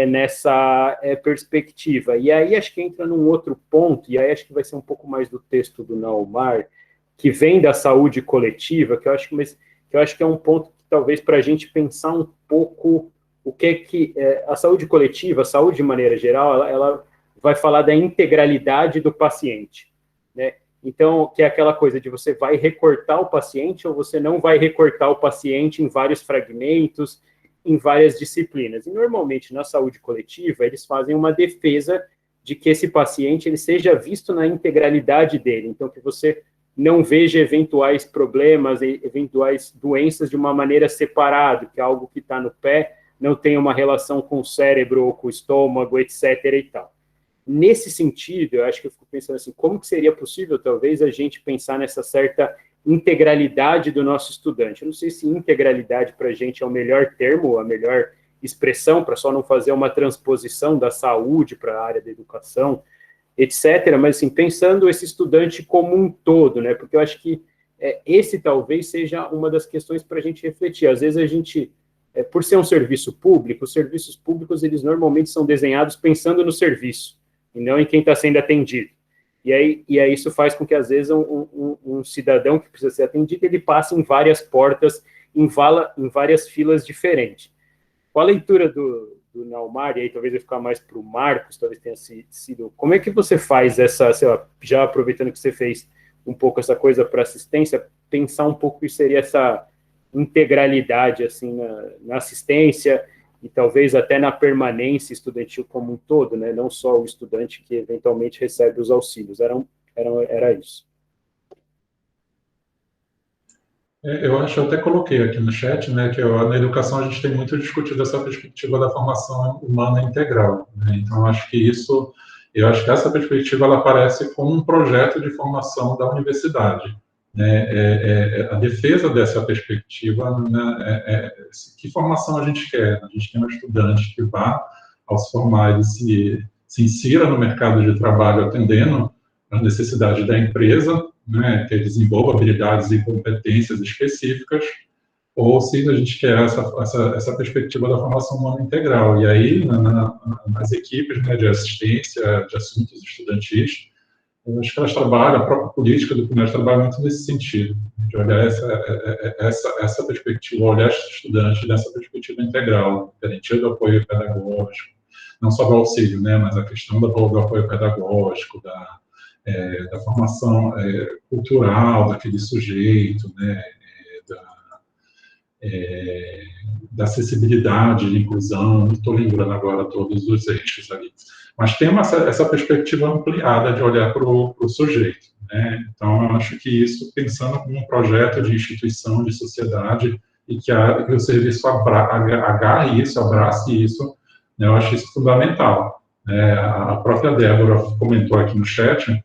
nessa perspectiva. E aí acho que entra num outro ponto, e aí acho que vai ser um pouco mais do texto do Naumar, que vem da saúde coletiva, que eu acho que é um ponto que talvez para a gente pensar um pouco o que a saúde coletiva, a saúde de maneira geral, ela vai falar da integralidade do paciente, né? Então, que é aquela coisa de você vai recortar o paciente ou você não vai recortar o paciente em vários fragmentos, em várias disciplinas. E, normalmente, na saúde coletiva, eles fazem uma defesa de que esse paciente ele seja visto na integralidade dele. Então, que você não veja eventuais problemas, eventuais doenças de uma maneira separada, que é algo que está no pé, não tem uma relação com o cérebro ou com o estômago, etc. e tal. Nesse sentido, eu acho que eu fico pensando assim, como que seria possível, talvez, a gente pensar nessa certa integralidade do nosso estudante? Eu não sei se integralidade para a gente é o melhor termo, a melhor expressão, para só não fazer uma transposição da saúde para a área da educação, etc., mas assim, pensando esse estudante como um todo, né? Porque eu acho que esse talvez seja uma das questões para a gente refletir. Às vezes a gente, por ser um serviço público, os serviços públicos, eles normalmente são desenhados pensando no serviço, e não em quem está sendo atendido. E aí isso faz com que, às vezes, um cidadão que precisa ser atendido, ele passe em várias portas, em várias filas diferentes. Com a leitura do Naumar, e aí talvez eu ficar mais para o Marcos, talvez tenha sido... Como é que você faz essa, sei lá, já aproveitando que você fez um pouco essa coisa para assistência, pensar um pouco que seria essa integralidade, assim, na assistência e talvez até na permanência estudantil como um todo, né? Não só o estudante que eventualmente recebe os auxílios. Era isso. Eu acho, eu até coloquei aqui no chat, né, que na educação a gente tem muito discutido essa perspectiva da formação humana integral, né? Então, eu acho que essa perspectiva ela aparece como um projeto de formação da universidade, a defesa dessa perspectiva, né, que formação a gente quer? A gente quer um estudante que vá, ao se formar, ele se insira no mercado de trabalho atendendo às necessidades da empresa, né, que ele desenvolva habilidades e competências específicas, ou se a gente quer essa perspectiva da formação humana integral. E aí, nas equipes, né, de assistência de assuntos estudantis, eu acho que elas trabalham, a própria política do PNUD trabalha muito nesse sentido, de olhar essa perspectiva, olhar os estudantes nessa perspectiva integral, garantia do apoio pedagógico, não só do auxílio, né, mas a questão do apoio pedagógico, da formação cultural daquele sujeito, né, da acessibilidade, de inclusão, não estou lembrando agora todos os eixos ali. Mas tem essa perspectiva ampliada de olhar para o sujeito, né? Então, eu acho que isso, pensando como um projeto de instituição, de sociedade, e que o serviço agarre isso, abrace isso, né? Eu acho isso fundamental. A própria Débora comentou aqui no chat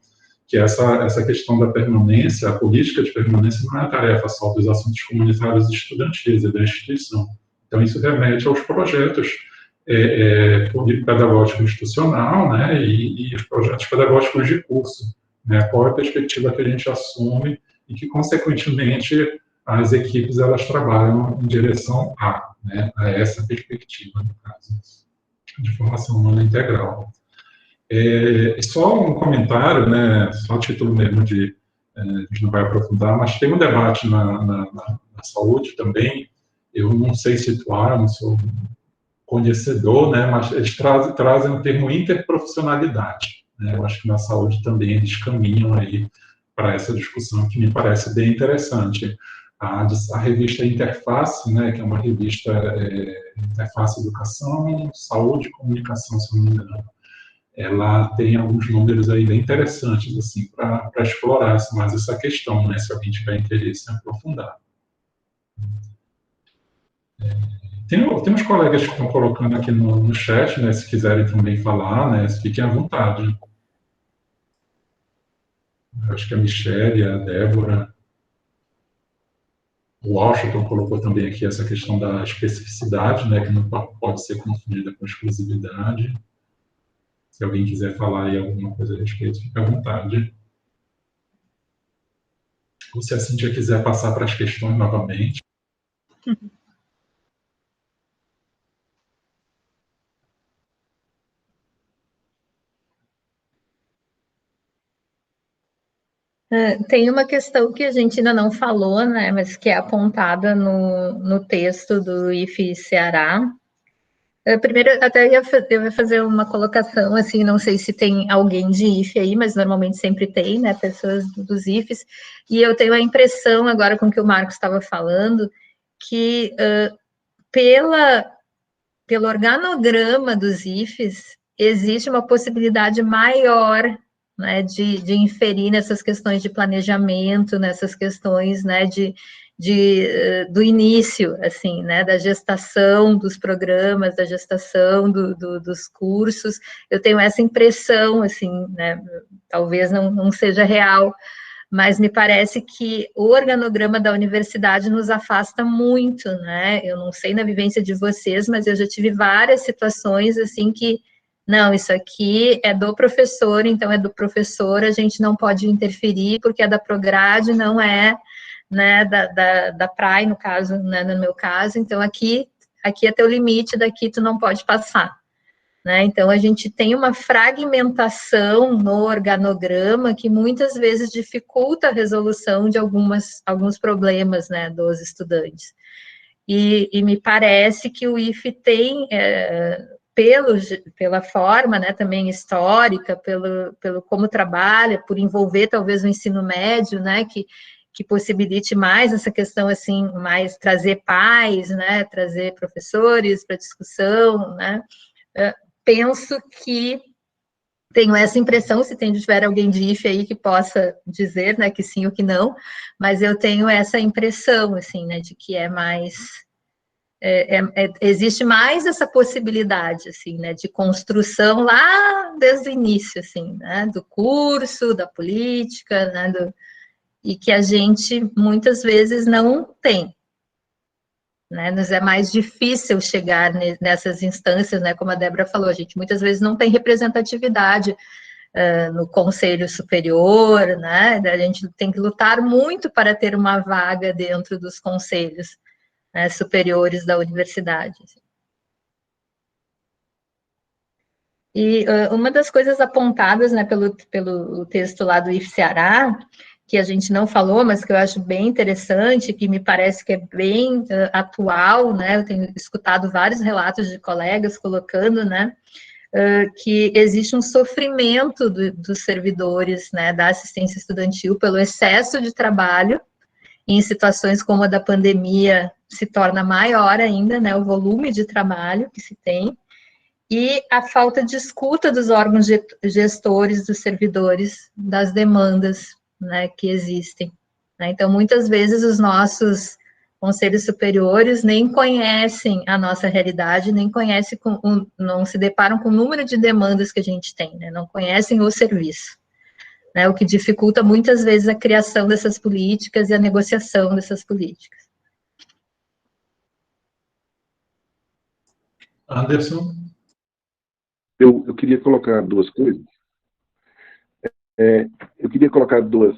que essa questão da permanência, a política de permanência não é a tarefa só dos assuntos comunitários e estudantis, é da instituição. Então, isso remete aos projetos pedagógico institucional, né, e os projetos pedagógicos de curso, né, qual é a perspectiva que a gente assume e que, consequentemente, as equipes, elas trabalham em direção né, a essa perspectiva, no caso, de formação humana integral. Só um comentário, né, só a título mesmo de, a gente não vai aprofundar, mas tem um debate na saúde também, eu não sei situar, eu não sou conhecedor, né, mas eles trazem o termo interprofissionalidade, né, eu acho que na saúde também eles caminham aí para essa discussão que me parece bem interessante. A revista Interface, né, que é uma revista Interface Educação, Saúde e Comunicação, se não me engano, ela tem alguns números aí bem interessantes, assim, para explorar mais essa questão, né, se alguém tiver interesse em aprofundar. Tem uns colegas que estão colocando aqui no chat, né, se quiserem também falar, né, fiquem à vontade. Eu acho que a Michelle, a Débora, o Washington colocou também aqui essa questão da especificidade, né, que não pode ser confundida com exclusividade. Se alguém quiser falar aí alguma coisa a respeito, fique à vontade. Ou se a Cíntia quiser passar para as questões novamente. Tem uma questão que a gente ainda não falou, né, mas que é apontada no texto do IFE Ceará. Primeiro, até eu ia fazer uma colocação, assim, não sei se tem alguém de IFE aí, mas normalmente sempre tem, né, pessoas dos IFEs, e eu tenho a impressão, agora com o que o Marcos estava falando, que pelo organograma dos IFEs, existe uma possibilidade maior, né, de inferir nessas questões de planejamento, nessas questões, né, do início, assim, né, da gestação dos programas, da gestação dos cursos. Eu tenho essa impressão, assim, né, talvez não seja real, mas me parece que o organograma da universidade nos afasta muito, né? Eu não sei na vivência de vocês, mas eu já tive várias situações, assim, que, não, isso aqui é do professor, então é do professor, a gente não pode interferir, porque é da Prograde, não é, né, da PRAE, no caso, né, no meu caso, então aqui é teu limite, daqui tu não pode passar. Né? Então, a gente tem uma fragmentação no organograma que muitas vezes dificulta a resolução de alguns problemas, né, dos estudantes. E me parece que o IFE tem, pela forma, né, também histórica, pelo como trabalha, por envolver talvez o ensino médio, né, que possibilite mais essa questão, assim, mais trazer pais, né, trazer professores para discussão, né, penso que tenho essa impressão, se tiver alguém de IFE aí que possa dizer, né, que sim ou que não, mas eu tenho essa impressão, assim, né, de que é mais, existe mais essa possibilidade, assim, né, de construção lá desde o início, assim, né, do curso, da política, né, e que a gente muitas vezes não tem. Né? Nos é mais difícil chegar nessas instâncias, né? Como a Débora falou, a gente muitas vezes não tem representatividade no conselho superior, né? A gente tem que lutar muito para ter uma vaga dentro dos conselhos, né, superiores da universidade. E uma das coisas apontadas, né, pelo texto lá do IFCEARA, que a gente não falou, mas que eu acho bem interessante, que me parece que é bem atual, né, eu tenho escutado vários relatos de colegas colocando, né, que existe um sofrimento dos servidores, né, da assistência estudantil pelo excesso de trabalho, em situações como a da pandemia se torna maior ainda, né, o volume de trabalho que se tem, e a falta de escuta dos órgãos gestores, dos servidores, das demandas, né, que existem. Né? Então, muitas vezes, os nossos conselhos superiores nem conhecem a nossa realidade, nem conhecem, não se deparam com o número de demandas que a gente tem, né? Não conhecem o serviço, né? O que dificulta muitas vezes a criação dessas políticas e a negociação dessas políticas. Anderson? Eu queria colocar duas coisas. Eu queria colocar duas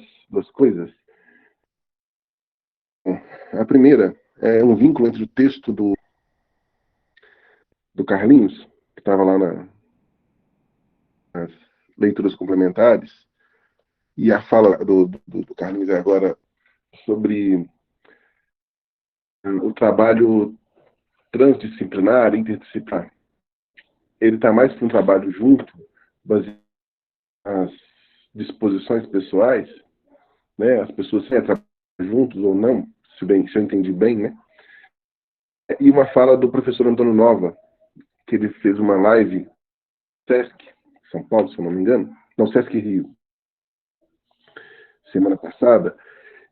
coisas. A primeira é um vínculo entre o texto do Carlinhos, que estava lá nas leituras complementares, e a fala do Carlinhos agora sobre o trabalho transdisciplinar, interdisciplinar. Ele está mais para um trabalho junto, baseado nas disposições pessoais, né? As pessoas sempre trabalham juntos ou não, se eu entendi bem, né? E uma fala do professor Antônio Nova, que ele fez uma live Sesc, São Paulo, se eu não me engano, não, Sesc Rio, semana passada,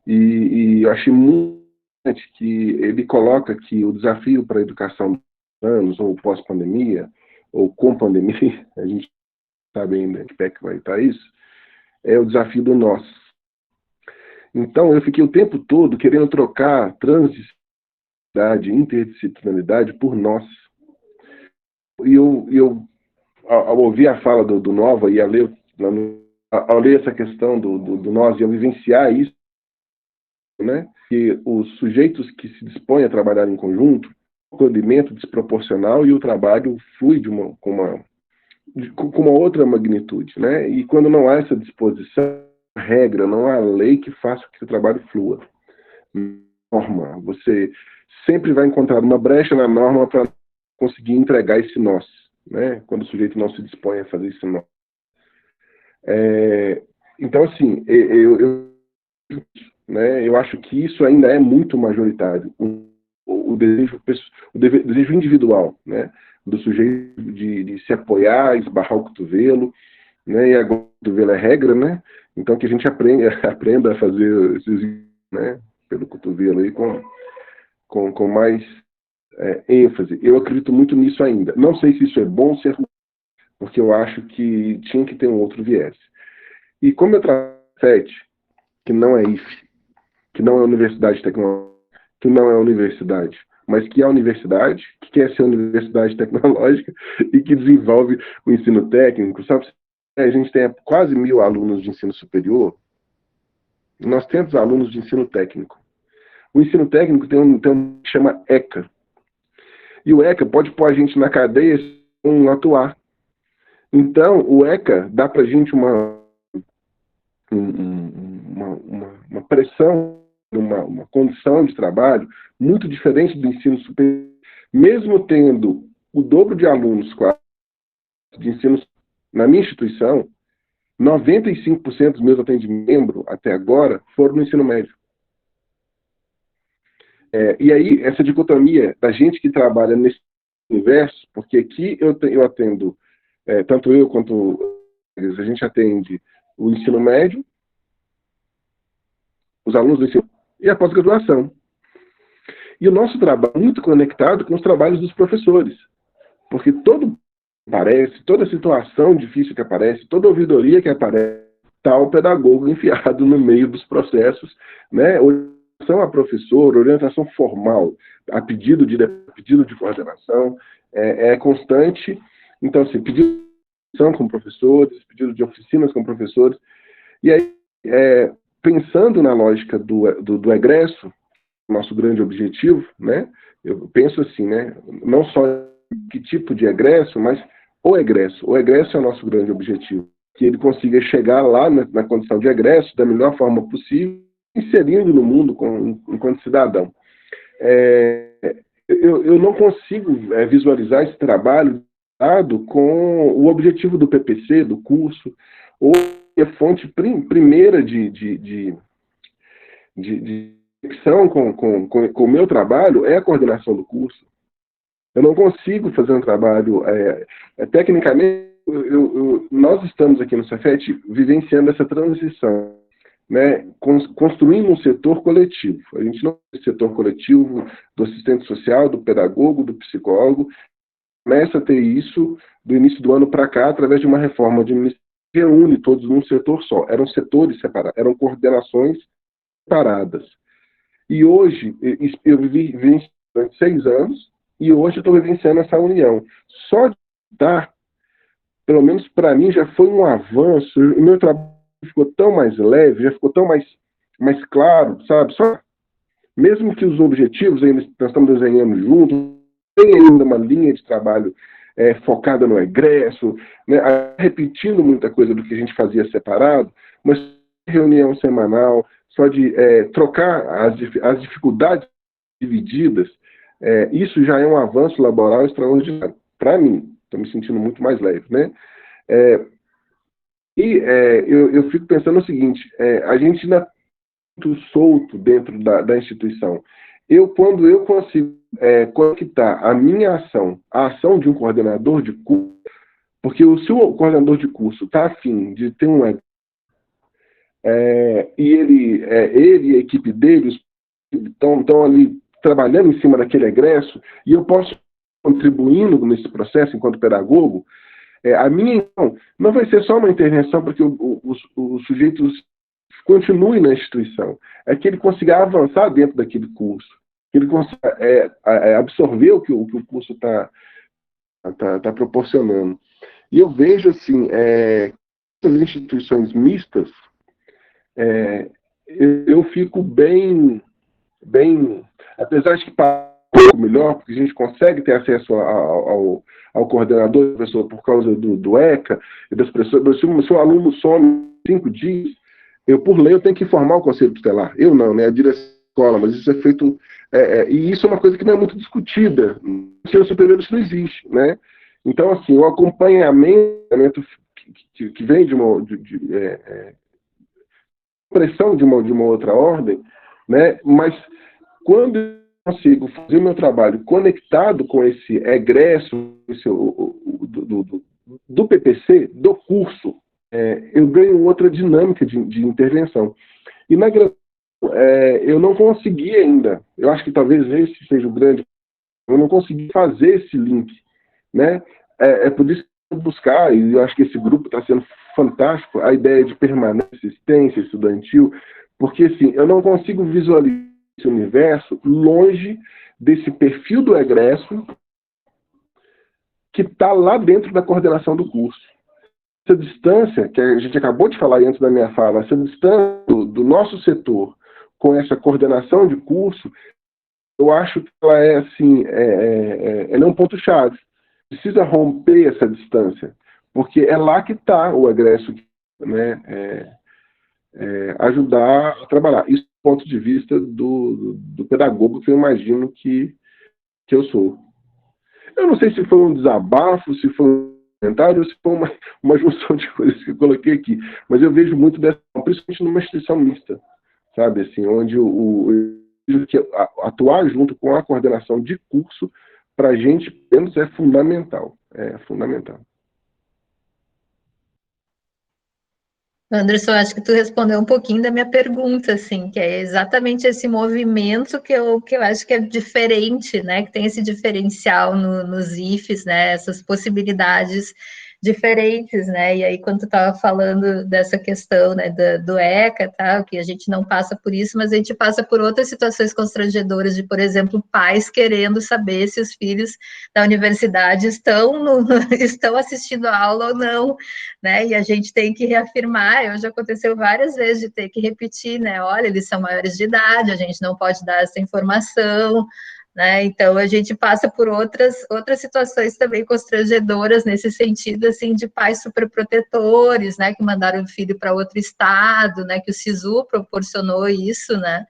e eu achei muito interessante que ele coloca que o desafio para a educação dos anos, ou pós-pandemia, ou com pandemia, a gente sabe ainda que pé que vai estar isso, é o desafio do nós. Então, eu fiquei o tempo todo querendo trocar transdisciplinaridade, interdisciplinaridade por nós. E eu ao ouvir a fala do Nova e ao ler essa questão do nós e ao vivenciar isso, né, que os sujeitos que se dispõem a trabalhar em conjunto, o acolhimento desproporcional e o trabalho flui com uma outra magnitude, né? E quando não há essa disposição, regra, não há lei que faça com que o trabalho flua. Norma, você sempre vai encontrar uma brecha na norma para conseguir entregar esse nós, né? Quando o sujeito não se dispõe a fazer esse nós. Então, assim, eu acho que isso ainda é muito majoritário. O desejo individual, né, do sujeito de se apoiar, esbarrar o cotovelo, né, e agora o cotovelo é regra, né, então que a gente aprenda a fazer esses, né, pelo cotovelo aí com mais ênfase. Eu acredito muito nisso ainda. Não sei se isso é bom ou se é ruim, porque eu acho que tinha que ter um outro viés. E como eu trabalho que não é IFE, que não é universidade tecnológica, que não é universidade, mas que é universidade, que quer ser universidade tecnológica e que desenvolve o ensino técnico, sabe? A gente tem quase 1.000 alunos de ensino superior, nós temos alunos de ensino técnico. O ensino técnico tem um que chama ECA. E o ECA pode pôr a gente na cadeia se não atuar. Então, o ECA dá para a gente uma pressão, uma condição de trabalho muito diferente do ensino superior. Mesmo tendo o dobro de alunos de ensino na minha instituição, 95% dos meus atendimentos até agora foram no ensino médio. E aí, essa dicotomia da gente que trabalha nesse universo, porque aqui eu atendo, tanto eu quanto eles, a gente atende o ensino médio, os alunos do ensino e a pós-graduação. E o nosso trabalho é muito conectado com os trabalhos dos professores, porque toda situação difícil que aparece, toda ouvidoria que aparece, está o pedagogo enfiado no meio dos processos, né? Orientação a professor, orientação formal, a pedido de coordenação, é constante. Então, assim, pedido de oficina com professores, pedido de oficinas com professores. E aí, pensando na lógica do egresso, nosso grande objetivo, né? Eu penso assim, né? Não só que tipo de egresso, mas o egresso. O egresso é o nosso grande objetivo. Que ele consiga chegar lá na condição de egresso da melhor forma possível, inserindo no mundo enquanto cidadão. Eu não consigo visualizar esse trabalho com o objetivo do PPC, do curso, ou a fonte primeira de conexão com o meu trabalho é a coordenação do curso. Eu não consigo fazer um trabalho tecnicamente. Nós estamos aqui no Cefet vivenciando essa transição, né, construindo um setor coletivo. A gente não tem setor coletivo do assistente social, do pedagogo, do psicólogo. Começa a ter isso do início do ano para cá, através de uma reforma administrativa que reúne todos num setor só. Eram setores separados, eram coordenações separadas. E hoje, eu vivi durante 6 anos, e hoje eu estou vivenciando essa união. Só de estar, pelo menos para mim, já foi um avanço. O meu trabalho ficou tão mais leve, já ficou tão mais claro, sabe? Só, mesmo que os objetivos ainda nós estamos desenhando juntos, tem ainda uma linha de trabalho focada no egresso, né, repetindo muita coisa do que a gente fazia separado, mas reunião semanal, só de trocar as dificuldades divididas, isso já é um avanço laboral extraordinário. Para mim, estou me sentindo muito mais leve, né? Eu fico pensando o seguinte, a gente ainda está muito solto dentro da instituição. Quando eu consigo conectar a minha ação, a ação de um coordenador de curso, porque se o coordenador de curso está afim de ter e ele e a equipe dele estão ali trabalhando em cima daquele egresso, e eu posso contribuindo nesse processo enquanto pedagogo, a minha então não vai ser só uma intervenção para que os sujeitos continuem na instituição, é que ele consiga avançar dentro daquele curso, que ele consiga absorver o que o curso está proporcionando. E eu vejo assim, as instituições mistas, eu fico bem, apesar de que para um pouco melhor, porque a gente consegue ter acesso ao coordenador da pessoa por causa do ECA e das pessoas. Se o aluno some 5 dias, por lei, eu tenho que informar o conselho tutelar. Eu não, né? A direção da escola, mas isso é feito. E isso é uma coisa que não é muito discutida. No ensino superior isso não existe, né? Então, assim, o acompanhamento que vem de uma pressão de uma outra ordem, né? Mas quando eu consigo fazer o meu trabalho conectado com esse egresso do PPC, do curso, eu ganho outra dinâmica de intervenção. E na graduação, eu não consegui ainda, eu acho que talvez esse seja o grande, eu não consegui fazer esse link, né? Por isso que eu vou buscar, e eu acho que esse grupo está sendo fantástico, a ideia de permanência, assistência estudantil, porque assim, eu não consigo visualizar esse universo longe desse perfil do egresso que está lá dentro da coordenação do curso. Essa distância, que a gente acabou de falar antes da minha fala, essa distância do nosso setor com essa coordenação de curso, eu acho que ela é assim, ela é um ponto-chave. Precisa romper essa distância, porque é lá que está o egresso, né, ajudar a trabalhar. Isso do ponto de vista do pedagogo que eu imagino que eu sou. Eu não sei se foi um desabafo, se foi um comentário, ou se foi uma junção de coisas que eu coloquei aqui, mas eu vejo muito dessa, principalmente numa instituição mista, sabe, assim, onde atuar junto com a coordenação de curso, para a gente, pelo menos, é fundamental. É fundamental. Anderson, acho que tu respondeu um pouquinho da minha pergunta, assim, que é exatamente esse movimento que eu acho que é diferente, né, que tem esse diferencial nos IFES, né, essas possibilidades diferentes, né? E aí, quando tu estava falando dessa questão, né, do ECA, tá, que a gente não passa por isso, mas a gente passa por outras situações constrangedoras de, por exemplo, pais querendo saber se os filhos da universidade estão assistindo a aula ou não, né? E a gente tem que reafirmar, hoje aconteceu várias vezes de ter que repetir, né? Olha, eles são maiores de idade, a gente não pode dar essa informação, né? Então, a gente passa por outras situações também constrangedoras nesse sentido, assim, de pais superprotetores, né, que mandaram o filho para outro estado, né, que o SISU proporcionou isso, né,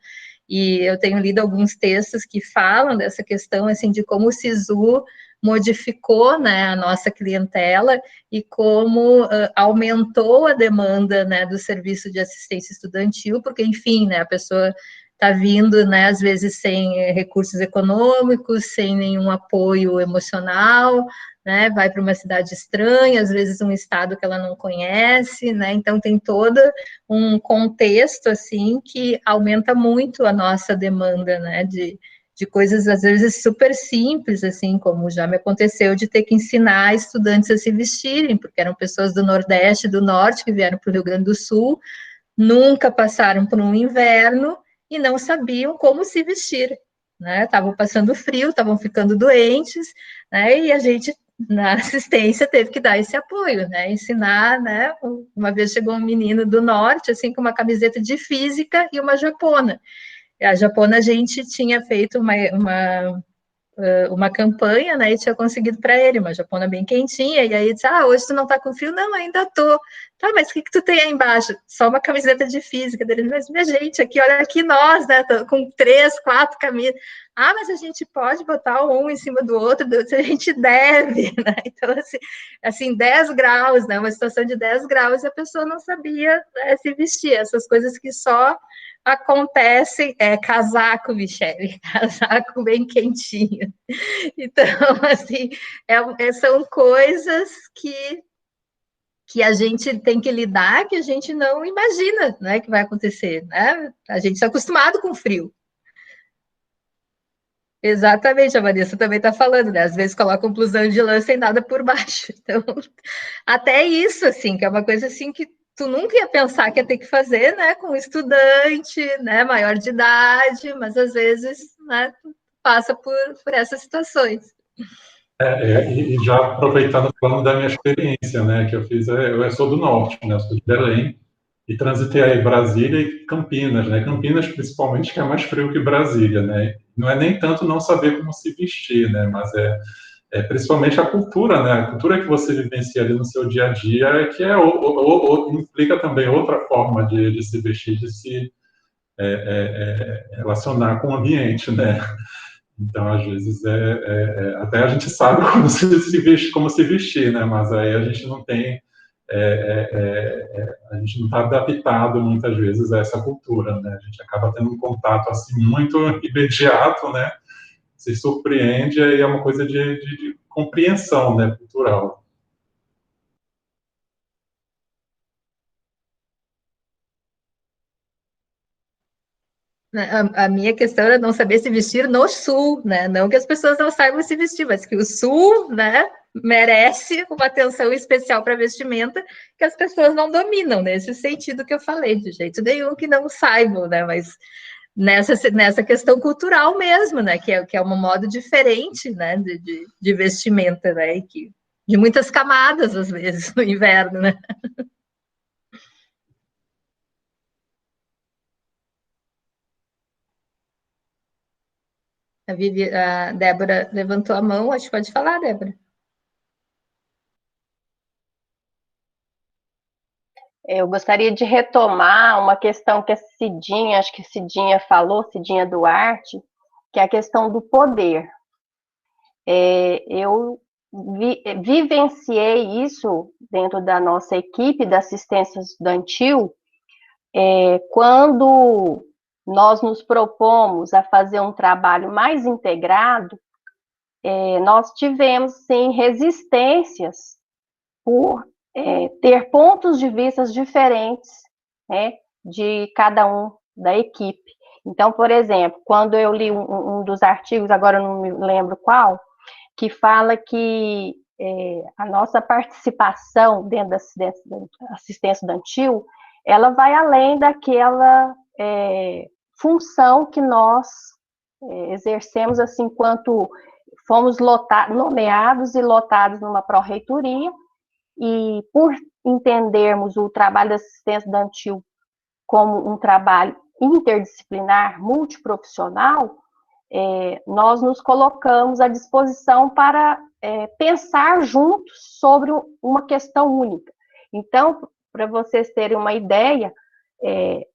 e eu tenho lido alguns textos que falam dessa questão, assim, de como o SISU modificou, né, a nossa clientela e como aumentou a demanda, né, do serviço de assistência estudantil, porque, enfim, né, a pessoa está vindo, né, às vezes sem recursos econômicos, sem nenhum apoio emocional, né, vai para uma cidade estranha, às vezes um estado que ela não conhece, né, então tem todo um contexto, assim, que aumenta muito a nossa demanda, né, de coisas, às vezes, super simples, assim, como já me aconteceu de ter que ensinar estudantes a se vestirem, porque eram pessoas do Nordeste e do Norte que vieram para o Rio Grande do Sul, nunca passaram por um inverno, e não sabiam como se vestir, né? Estavam passando frio, estavam ficando doentes, né? E a gente, na assistência, teve que dar esse apoio, né? Ensinar, né? Uma vez chegou um menino do norte, assim, com uma camiseta de física e uma japona. E a japona, a gente tinha feito uma campanha, né, e tinha conseguido para ele uma japona bem quentinha, e aí disse, hoje tu não tá com frio? Não, ainda tô. Tá, mas o que tu tem aí embaixo? Só uma camiseta de física dele, mas minha gente, aqui, olha aqui nós, né, com 3, 4 camisas. Mas a gente pode botar um em cima do outro, a gente deve, né, então assim 10 graus, né, uma situação de 10 graus, e a pessoa não sabia, né, se vestir, essas coisas que só acontecem, casaco, Michele, casaco bem quentinho. Então, assim, são coisas que a gente tem que lidar, que a gente não imagina, né, que vai acontecer, né? A gente está acostumado com frio. Exatamente, a Vanessa também está falando, né? Às vezes coloca um blusão de lã sem nada por baixo. Então, até isso, assim, que é uma coisa assim que tu nunca ia pensar que ia ter que fazer, né? Com um estudante, né? Maior de idade, mas às vezes, né? Passa por essas situações. E já aproveitando falando da minha experiência, né, que eu fiz, eu sou do norte, né, eu sou de Belém, e transitei aí Brasília e Campinas, né, Campinas principalmente, que é mais frio que Brasília, né, não é nem tanto não saber como se vestir, né, mas é principalmente a cultura, né, a cultura que você vivencia ali no seu dia a dia, que implica também outra forma de se vestir, de se relacionar com o ambiente, né. Então, às vezes, até a gente sabe como se vestir, né? Mas aí a gente não tem, a gente não está adaptado muitas vezes a essa cultura, né? A gente acaba tendo um contato assim muito imediato, né? Se surpreende e é uma coisa de compreensão, né? Cultural. A minha questão era não saber se vestir no Sul, né? Não que as pessoas não saibam se vestir, mas que o Sul, né, merece uma atenção especial para vestimenta que as pessoas não dominam, nesse sentido que eu falei, de jeito nenhum que não saibam, né? Mas nessa questão cultural mesmo, né? Que é um modo diferente, né, de vestimenta, né? E de muitas camadas, às vezes, no inverno, né? A Débora levantou a mão, acho que pode falar, Débora. Eu gostaria de retomar uma questão que a Cidinha, acho que a Cidinha falou, Cidinha Duarte, que é a questão do poder. Eu vivenciei isso dentro da nossa equipe da assistência estudantil, quando nós nos propomos a fazer um trabalho mais integrado, nós tivemos, sim, resistências por ter pontos de vista diferentes, né, de cada um da equipe. Então, por exemplo, quando eu li um dos artigos, agora eu não me lembro qual, que fala que a nossa participação dentro da assistência estudantil, ela vai além daquela função que nós exercemos, assim, enquanto fomos nomeados e lotados numa pró-reitoria, e por entendermos o trabalho da assistência estudantil como um trabalho interdisciplinar, multiprofissional, nós nos colocamos à disposição para pensar juntos sobre uma questão única. Então, para vocês terem uma ideia,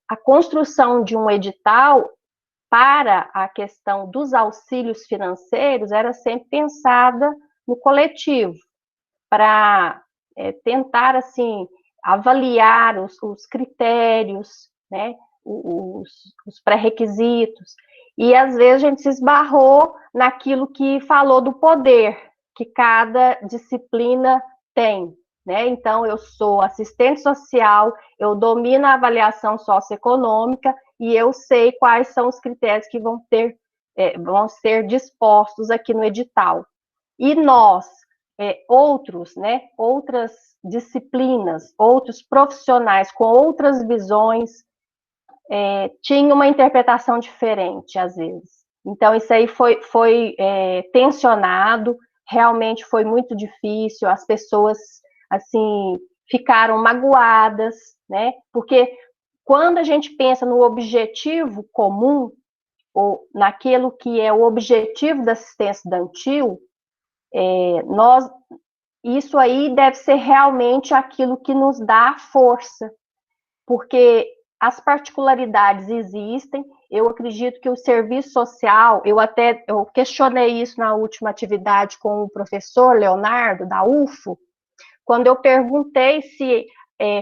a construção de um edital para a questão dos auxílios financeiros era sempre pensada no coletivo, para tentar, assim, avaliar os critérios, né, os pré-requisitos, e às vezes a gente se esbarrou naquilo que falou do poder que cada disciplina tem, né? Então, eu sou assistente social, eu domino a avaliação socioeconômica e eu sei quais são os critérios que vão ser dispostos aqui no edital. E nós, outros, né, outras disciplinas, outros profissionais com outras visões, tinham uma interpretação diferente, às vezes. Então, isso aí foi tensionado, realmente foi muito difícil, as pessoas, assim, ficaram magoadas, né? Porque quando a gente pensa no objetivo comum, ou naquilo que é o objetivo da assistência estudantil, isso aí deve ser realmente aquilo que nos dá força, porque as particularidades existem. Eu acredito que o serviço social, eu questionei isso na última atividade com o professor Leonardo, da UFO, quando eu perguntei se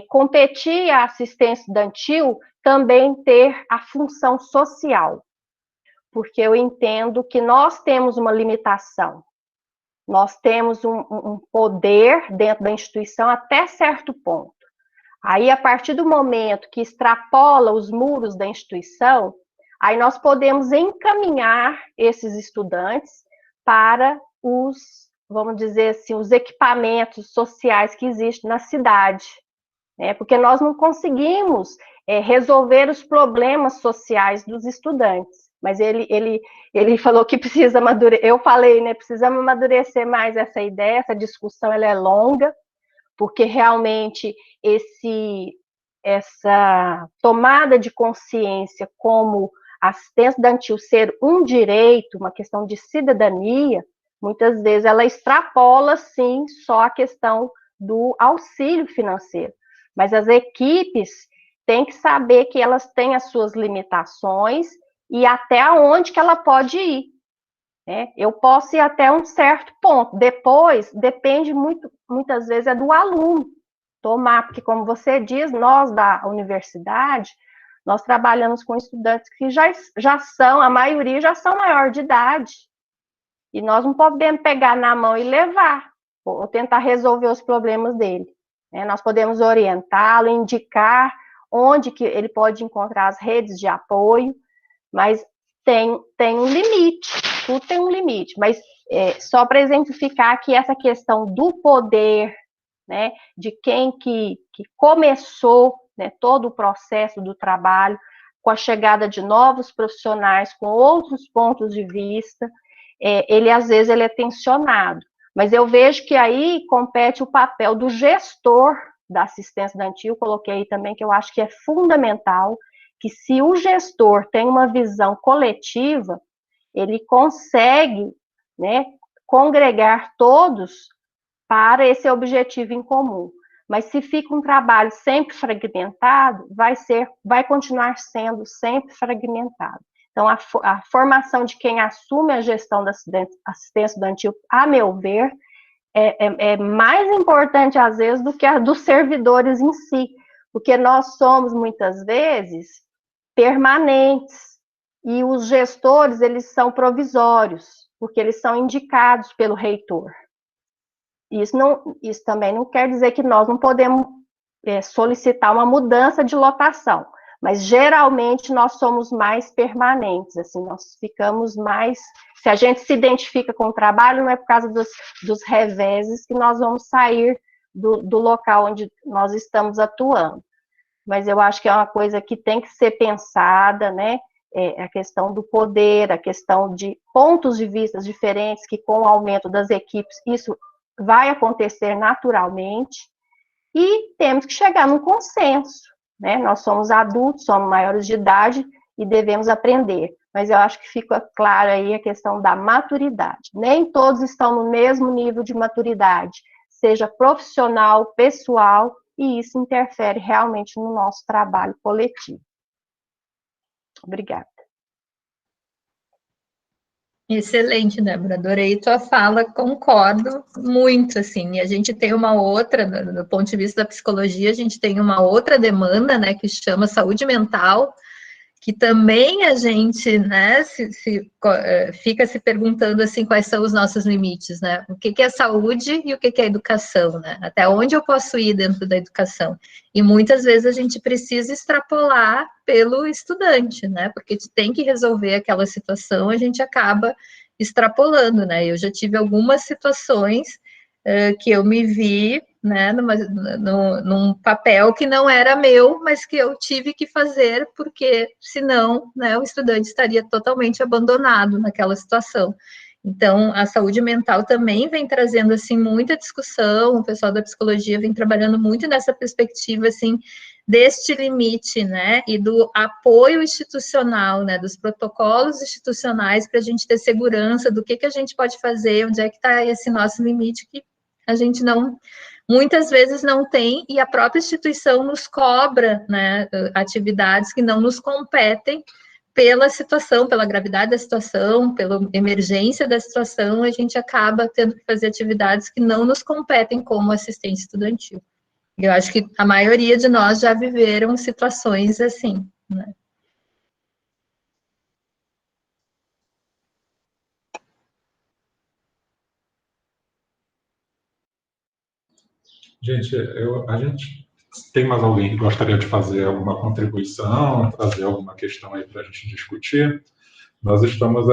competia a assistência estudantil também ter a função social, porque eu entendo que nós temos uma limitação, nós temos um poder dentro da instituição até certo ponto. Aí, a partir do momento que extrapola os muros da instituição, aí nós podemos encaminhar esses estudantes para vamos dizer assim, os equipamentos sociais que existem na cidade, né? Porque nós não conseguimos resolver os problemas sociais dos estudantes, mas ele falou que precisa amadurecer, eu falei, né, precisamos amadurecer mais essa ideia, essa discussão ela é longa, porque realmente essa tomada de consciência como assistência estudantil ser um direito, uma questão de cidadania, muitas vezes ela extrapola, sim, só a questão do auxílio financeiro. Mas as equipes têm que saber que elas têm as suas limitações e até onde que ela pode ir. Eu posso ir até um certo ponto, depois depende muitas vezes do aluno tomar, porque como você diz, nós da universidade, nós trabalhamos com estudantes que já são, a maioria já são maior de idade, e nós não podemos pegar na mão e levar, ou tentar resolver os problemas dele, né? Nós podemos orientá-lo, indicar onde que ele pode encontrar as redes de apoio, mas tem um limite, tudo tem um limite, mas só para exemplificar que essa questão do poder, né, de quem que começou, né, todo o processo do trabalho, com a chegada de novos profissionais, com outros pontos de vista, às vezes ele é tensionado, mas eu vejo que aí compete o papel do gestor da assistência estudantil, coloquei aí também que eu acho que é fundamental, que se o gestor tem uma visão coletiva, ele consegue, né, congregar todos para esse objetivo em comum. Mas se fica um trabalho sempre fragmentado, vai continuar sendo sempre fragmentado. Então, a formação de quem assume a gestão da assistência estudantil, a meu ver, é mais importante, às vezes, do que a dos servidores em si, porque nós somos, muitas vezes, permanentes, e os gestores, eles são provisórios, porque eles são indicados pelo reitor. Isso também não quer dizer que nós não podemos solicitar uma mudança de lotação, Mas, geralmente, nós somos mais permanentes, assim, nós ficamos mais... Se a gente se identifica com o trabalho, não é por causa dos reveses que nós vamos sair do local onde nós estamos atuando. Mas eu acho que é uma coisa que tem que ser pensada, né? A questão do poder, a questão de pontos de vista diferentes, que com o aumento das equipes, isso vai acontecer naturalmente, e temos que chegar num consenso, né? Nós somos adultos, somos maiores de idade e devemos aprender. Mas eu acho que fica clara aí a questão da maturidade. Nem todos estão no mesmo nível de maturidade, seja profissional, pessoal, e isso interfere realmente no nosso trabalho coletivo. Obrigada. Excelente, Débora, adorei tua fala, concordo muito, assim, e a gente tem uma outra, do ponto de vista da psicologia, a gente tem uma outra demanda, né, que chama saúde mental, que também a gente, né, fica se perguntando, assim, quais são os nossos limites, né, o que é saúde e o que é educação, né, até onde eu posso ir dentro da educação, e muitas vezes a gente precisa extrapolar pelo estudante, né, porque tem que resolver aquela situação, a gente acaba extrapolando, né, eu já tive algumas situações que eu me vi, né, num papel que não era meu, mas que eu tive que fazer, porque senão, né, o estudante estaria totalmente abandonado naquela situação. Então, a saúde mental também vem trazendo, assim, muita discussão, o pessoal da psicologia vem trabalhando muito nessa perspectiva, assim, deste limite, né, e do apoio institucional, né, dos protocolos institucionais para a gente ter segurança do que a gente pode fazer, onde é que está esse nosso limite que a gente não, muitas vezes não tem, e a própria instituição nos cobra, né, atividades que não nos competem pela situação, pela gravidade da situação, pela emergência da situação, a gente acaba tendo que fazer atividades que não nos competem como assistente estudantil. Eu acho que a maioria de nós já viveram situações assim, né? Gente, a gente tem mais alguém que gostaria de fazer alguma contribuição, trazer alguma questão aí para a gente discutir? Nós estamos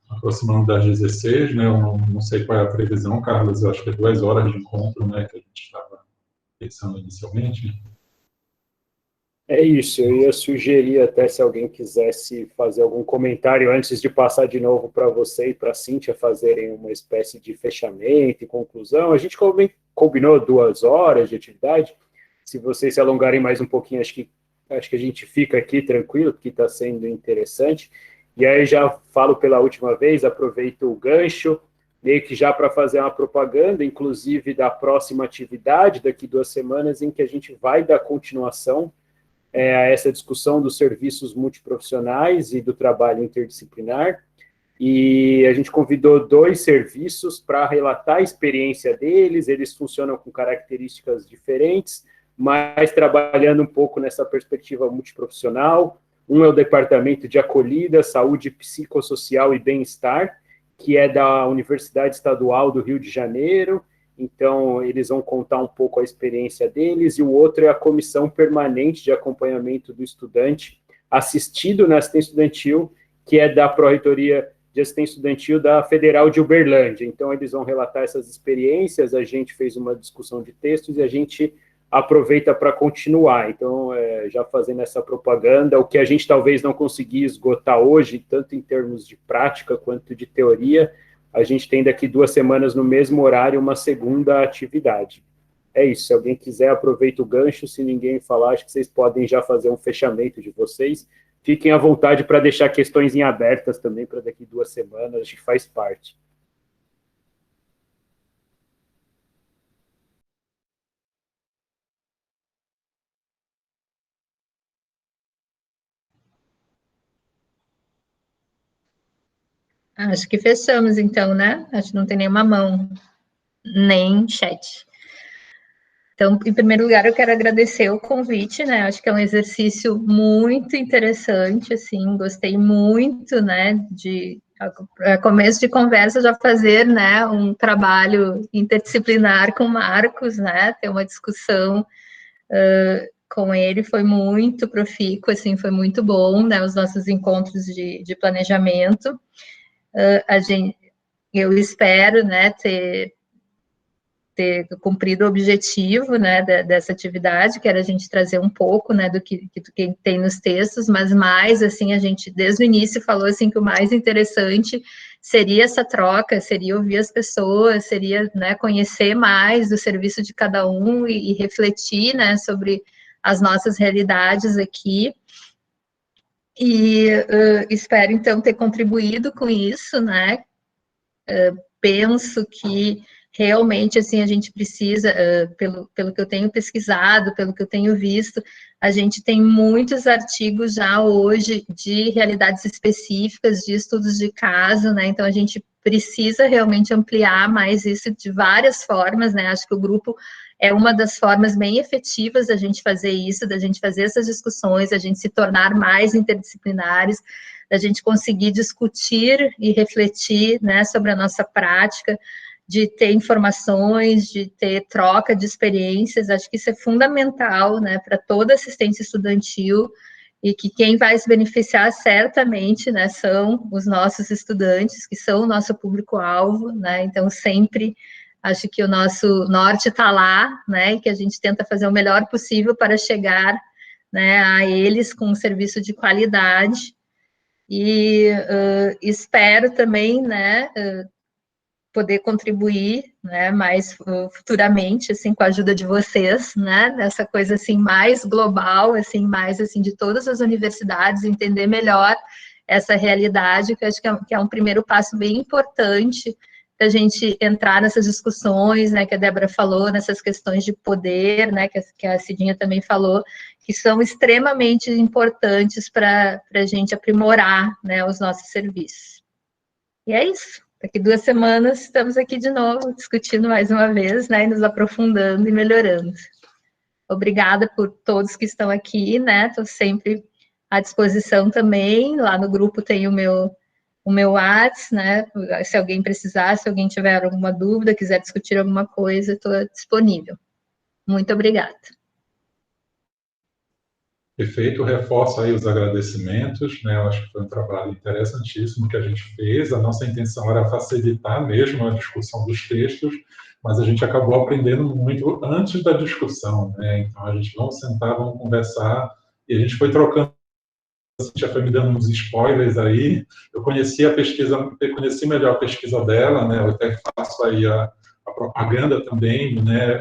aproximando das 16, né? Eu não sei qual é a previsão, Carlos, eu acho que é 2 horas de encontro, né, que a gente estava pensando inicialmente. É isso, eu ia sugerir até se alguém quisesse fazer algum comentário antes de passar de novo para você e para a Cíntia fazerem uma espécie de fechamento e conclusão. A gente combinou 2 horas de atividade. Se vocês se alongarem mais um pouquinho, acho que a gente fica aqui tranquilo, porque está sendo interessante. E aí já falo pela última vez, aproveito o gancho, meio que já para fazer uma propaganda, inclusive da próxima atividade, daqui 2 semanas, em que a gente vai dar continuação a essa discussão dos serviços multiprofissionais e do trabalho interdisciplinar, e a gente convidou 2 serviços para relatar a experiência deles, eles funcionam com características diferentes, mas trabalhando um pouco nessa perspectiva multiprofissional. Um é o Departamento de Acolhida, Saúde Psicossocial e Bem-Estar, que é da Universidade Estadual do Rio de Janeiro. Então, eles vão contar um pouco a experiência deles, e o outro é a Comissão Permanente de Acompanhamento do Estudante Assistido na Assistência Estudantil, que é da Pró-Reitoria de Assistência Estudantil da Federal de Uberlândia. Então, eles vão relatar essas experiências, a gente fez uma discussão de textos e a gente aproveita para continuar. Então, já fazendo essa propaganda, o que a gente talvez não conseguir esgotar hoje, tanto em termos de prática quanto de teoria, a gente tem daqui 2 semanas, no mesmo horário, uma segunda atividade. É isso, se alguém quiser, aproveita o gancho, se ninguém falar, acho que vocês podem já fazer um fechamento de vocês. Fiquem à vontade para deixar questões em abertas também para daqui 2 semanas, acho que faz parte. Acho que fechamos, então, né? Acho que não tem nenhuma mão, nem chat. Então, em primeiro lugar, eu quero agradecer o convite, né? Acho que é um exercício muito interessante, assim, gostei muito, né, de, a começo de conversa, já fazer, né, um trabalho interdisciplinar com Marcos, né, ter uma discussão com ele foi muito profícuo, assim, foi muito bom, né, os nossos encontros de planejamento. Eu espero, né, ter cumprido o objetivo, né, dessa atividade, que era a gente trazer um pouco, né, do que tem nos textos, mas mais, assim, a gente, desde o início, falou, assim, que o mais interessante seria essa troca, seria ouvir as pessoas, seria, né, conhecer mais do serviço de cada um e refletir, né, sobre as nossas realidades aqui, e espero, então, ter contribuído com isso, né, penso que realmente, assim, a gente precisa, pelo que eu tenho pesquisado, pelo que eu tenho visto, a gente tem muitos artigos já hoje de realidades específicas, de estudos de caso, né, então a gente precisa realmente ampliar mais isso de várias formas, né, acho que o grupo é uma das formas bem efetivas da gente fazer isso, da gente fazer essas discussões, da gente se tornar mais interdisciplinares, da gente conseguir discutir e refletir, né, sobre a nossa prática, de ter informações, de ter troca de experiências, acho que isso é fundamental, né, para toda assistência estudantil, e que quem vai se beneficiar certamente, né, são os nossos estudantes, que são o nosso público-alvo, né, então sempre acho que o nosso norte está lá, né, e que a gente tenta fazer o melhor possível para chegar, né, a eles com um serviço de qualidade, e espero também, né, poder contribuir, né, mais futuramente, assim, com a ajuda de vocês, né, nessa coisa, assim, mais global, assim, mais, assim, de todas as universidades, entender melhor essa realidade, que eu acho que é um primeiro passo bem importante para a gente entrar nessas discussões, né, que a Débora falou, nessas questões de poder, né, que a Cidinha também falou, que são extremamente importantes para a gente aprimorar, né, os nossos serviços. E é isso. Daqui 2 semanas estamos aqui de novo, discutindo mais uma vez, né, e nos aprofundando e melhorando. Obrigada por todos que estão aqui, né, estou sempre à disposição também, lá no grupo tem o meu WhatsApp, né, se alguém precisar, se alguém tiver alguma dúvida, quiser discutir alguma coisa, estou disponível. Muito obrigada. Perfeito, reforço aí os agradecimentos, né? Eu acho que foi um trabalho interessantíssimo que a gente fez. A nossa intenção era facilitar mesmo a discussão dos textos, mas a gente acabou aprendendo muito antes da discussão, né? Então a gente vamos sentar, vamos conversar, e a gente foi trocando, já foi me dando uns spoilers aí. Eu conheci a pesquisa, eu conheci melhor a pesquisa dela, né? Eu até faço aí a propaganda também, né?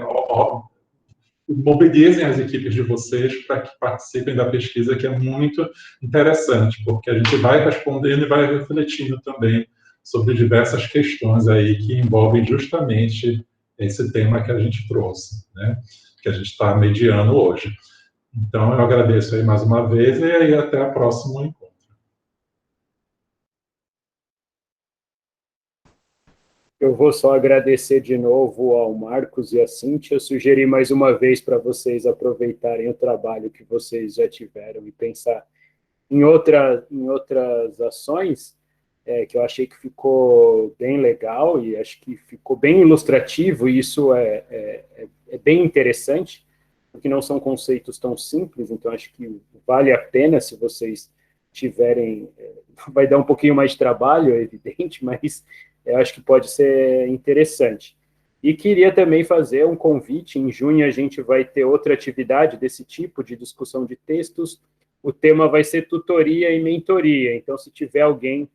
Mobilizem as equipes de vocês para que participem da pesquisa, que é muito interessante, porque a gente vai respondendo e vai refletindo também sobre diversas questões aí que envolvem justamente esse tema que a gente trouxe, né? Que a gente está mediando hoje. Então, eu agradeço aí mais uma vez e aí até o próximo encontro. Eu vou só agradecer de novo ao Marcos e à Cíntia, sugerir mais uma vez para vocês aproveitarem o trabalho que vocês já tiveram e pensar em outras ações, que eu achei que ficou bem legal e acho que ficou bem ilustrativo, e isso é bem interessante, porque não são conceitos tão simples, então acho que vale a pena se vocês tiverem, vai dar um pouquinho mais de trabalho, é evidente, mas eu acho que pode ser interessante. E queria também fazer um convite, em junho a gente vai ter outra atividade desse tipo, de discussão de textos, o tema vai ser tutoria e mentoria, então se tiver alguém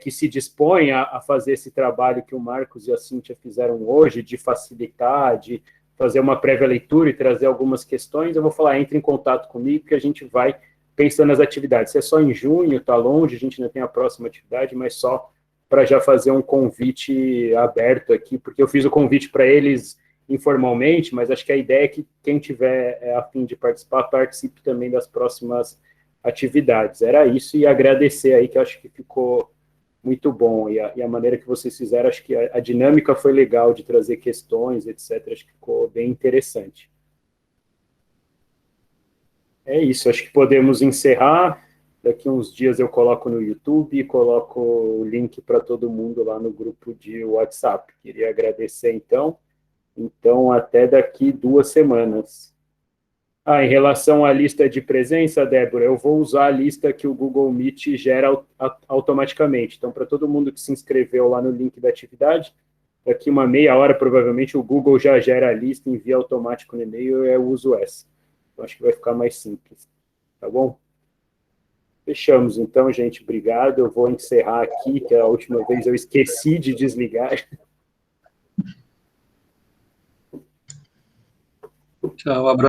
que se dispõe a fazer esse trabalho que o Marcos e a Cíntia fizeram hoje, de facilitar, de fazer uma prévia leitura e trazer algumas questões, eu vou falar, entre em contato comigo, que a gente vai pensando nas atividades. Se é só em junho, está longe, a gente ainda tem a próxima atividade, mas só para já fazer um convite aberto aqui, porque eu fiz o convite para eles informalmente, mas acho que a ideia é que quem tiver a fim de participar, participe também das próximas atividades. Era isso, e agradecer aí, que eu acho que ficou muito bom, e a maneira que vocês fizeram, acho que a dinâmica foi legal de trazer questões, etc., acho que ficou bem interessante. É isso, acho que podemos encerrar. Daqui uns dias eu coloco no YouTube e coloco o link para todo mundo lá no grupo de WhatsApp. Queria agradecer, então, até daqui 2 semanas. Em relação à lista de presença, Débora, eu vou usar a lista que o Google Meet gera automaticamente. Então, para todo mundo que se inscreveu lá no link da atividade, daqui uma meia hora, provavelmente, o Google já gera a lista, envia automático no e-mail, eu uso essa. Eu acho que vai ficar mais simples. Tá bom? Fechamos, então, gente. Obrigado. Eu vou encerrar aqui, que a última vez eu esqueci de desligar. Tchau, abraço.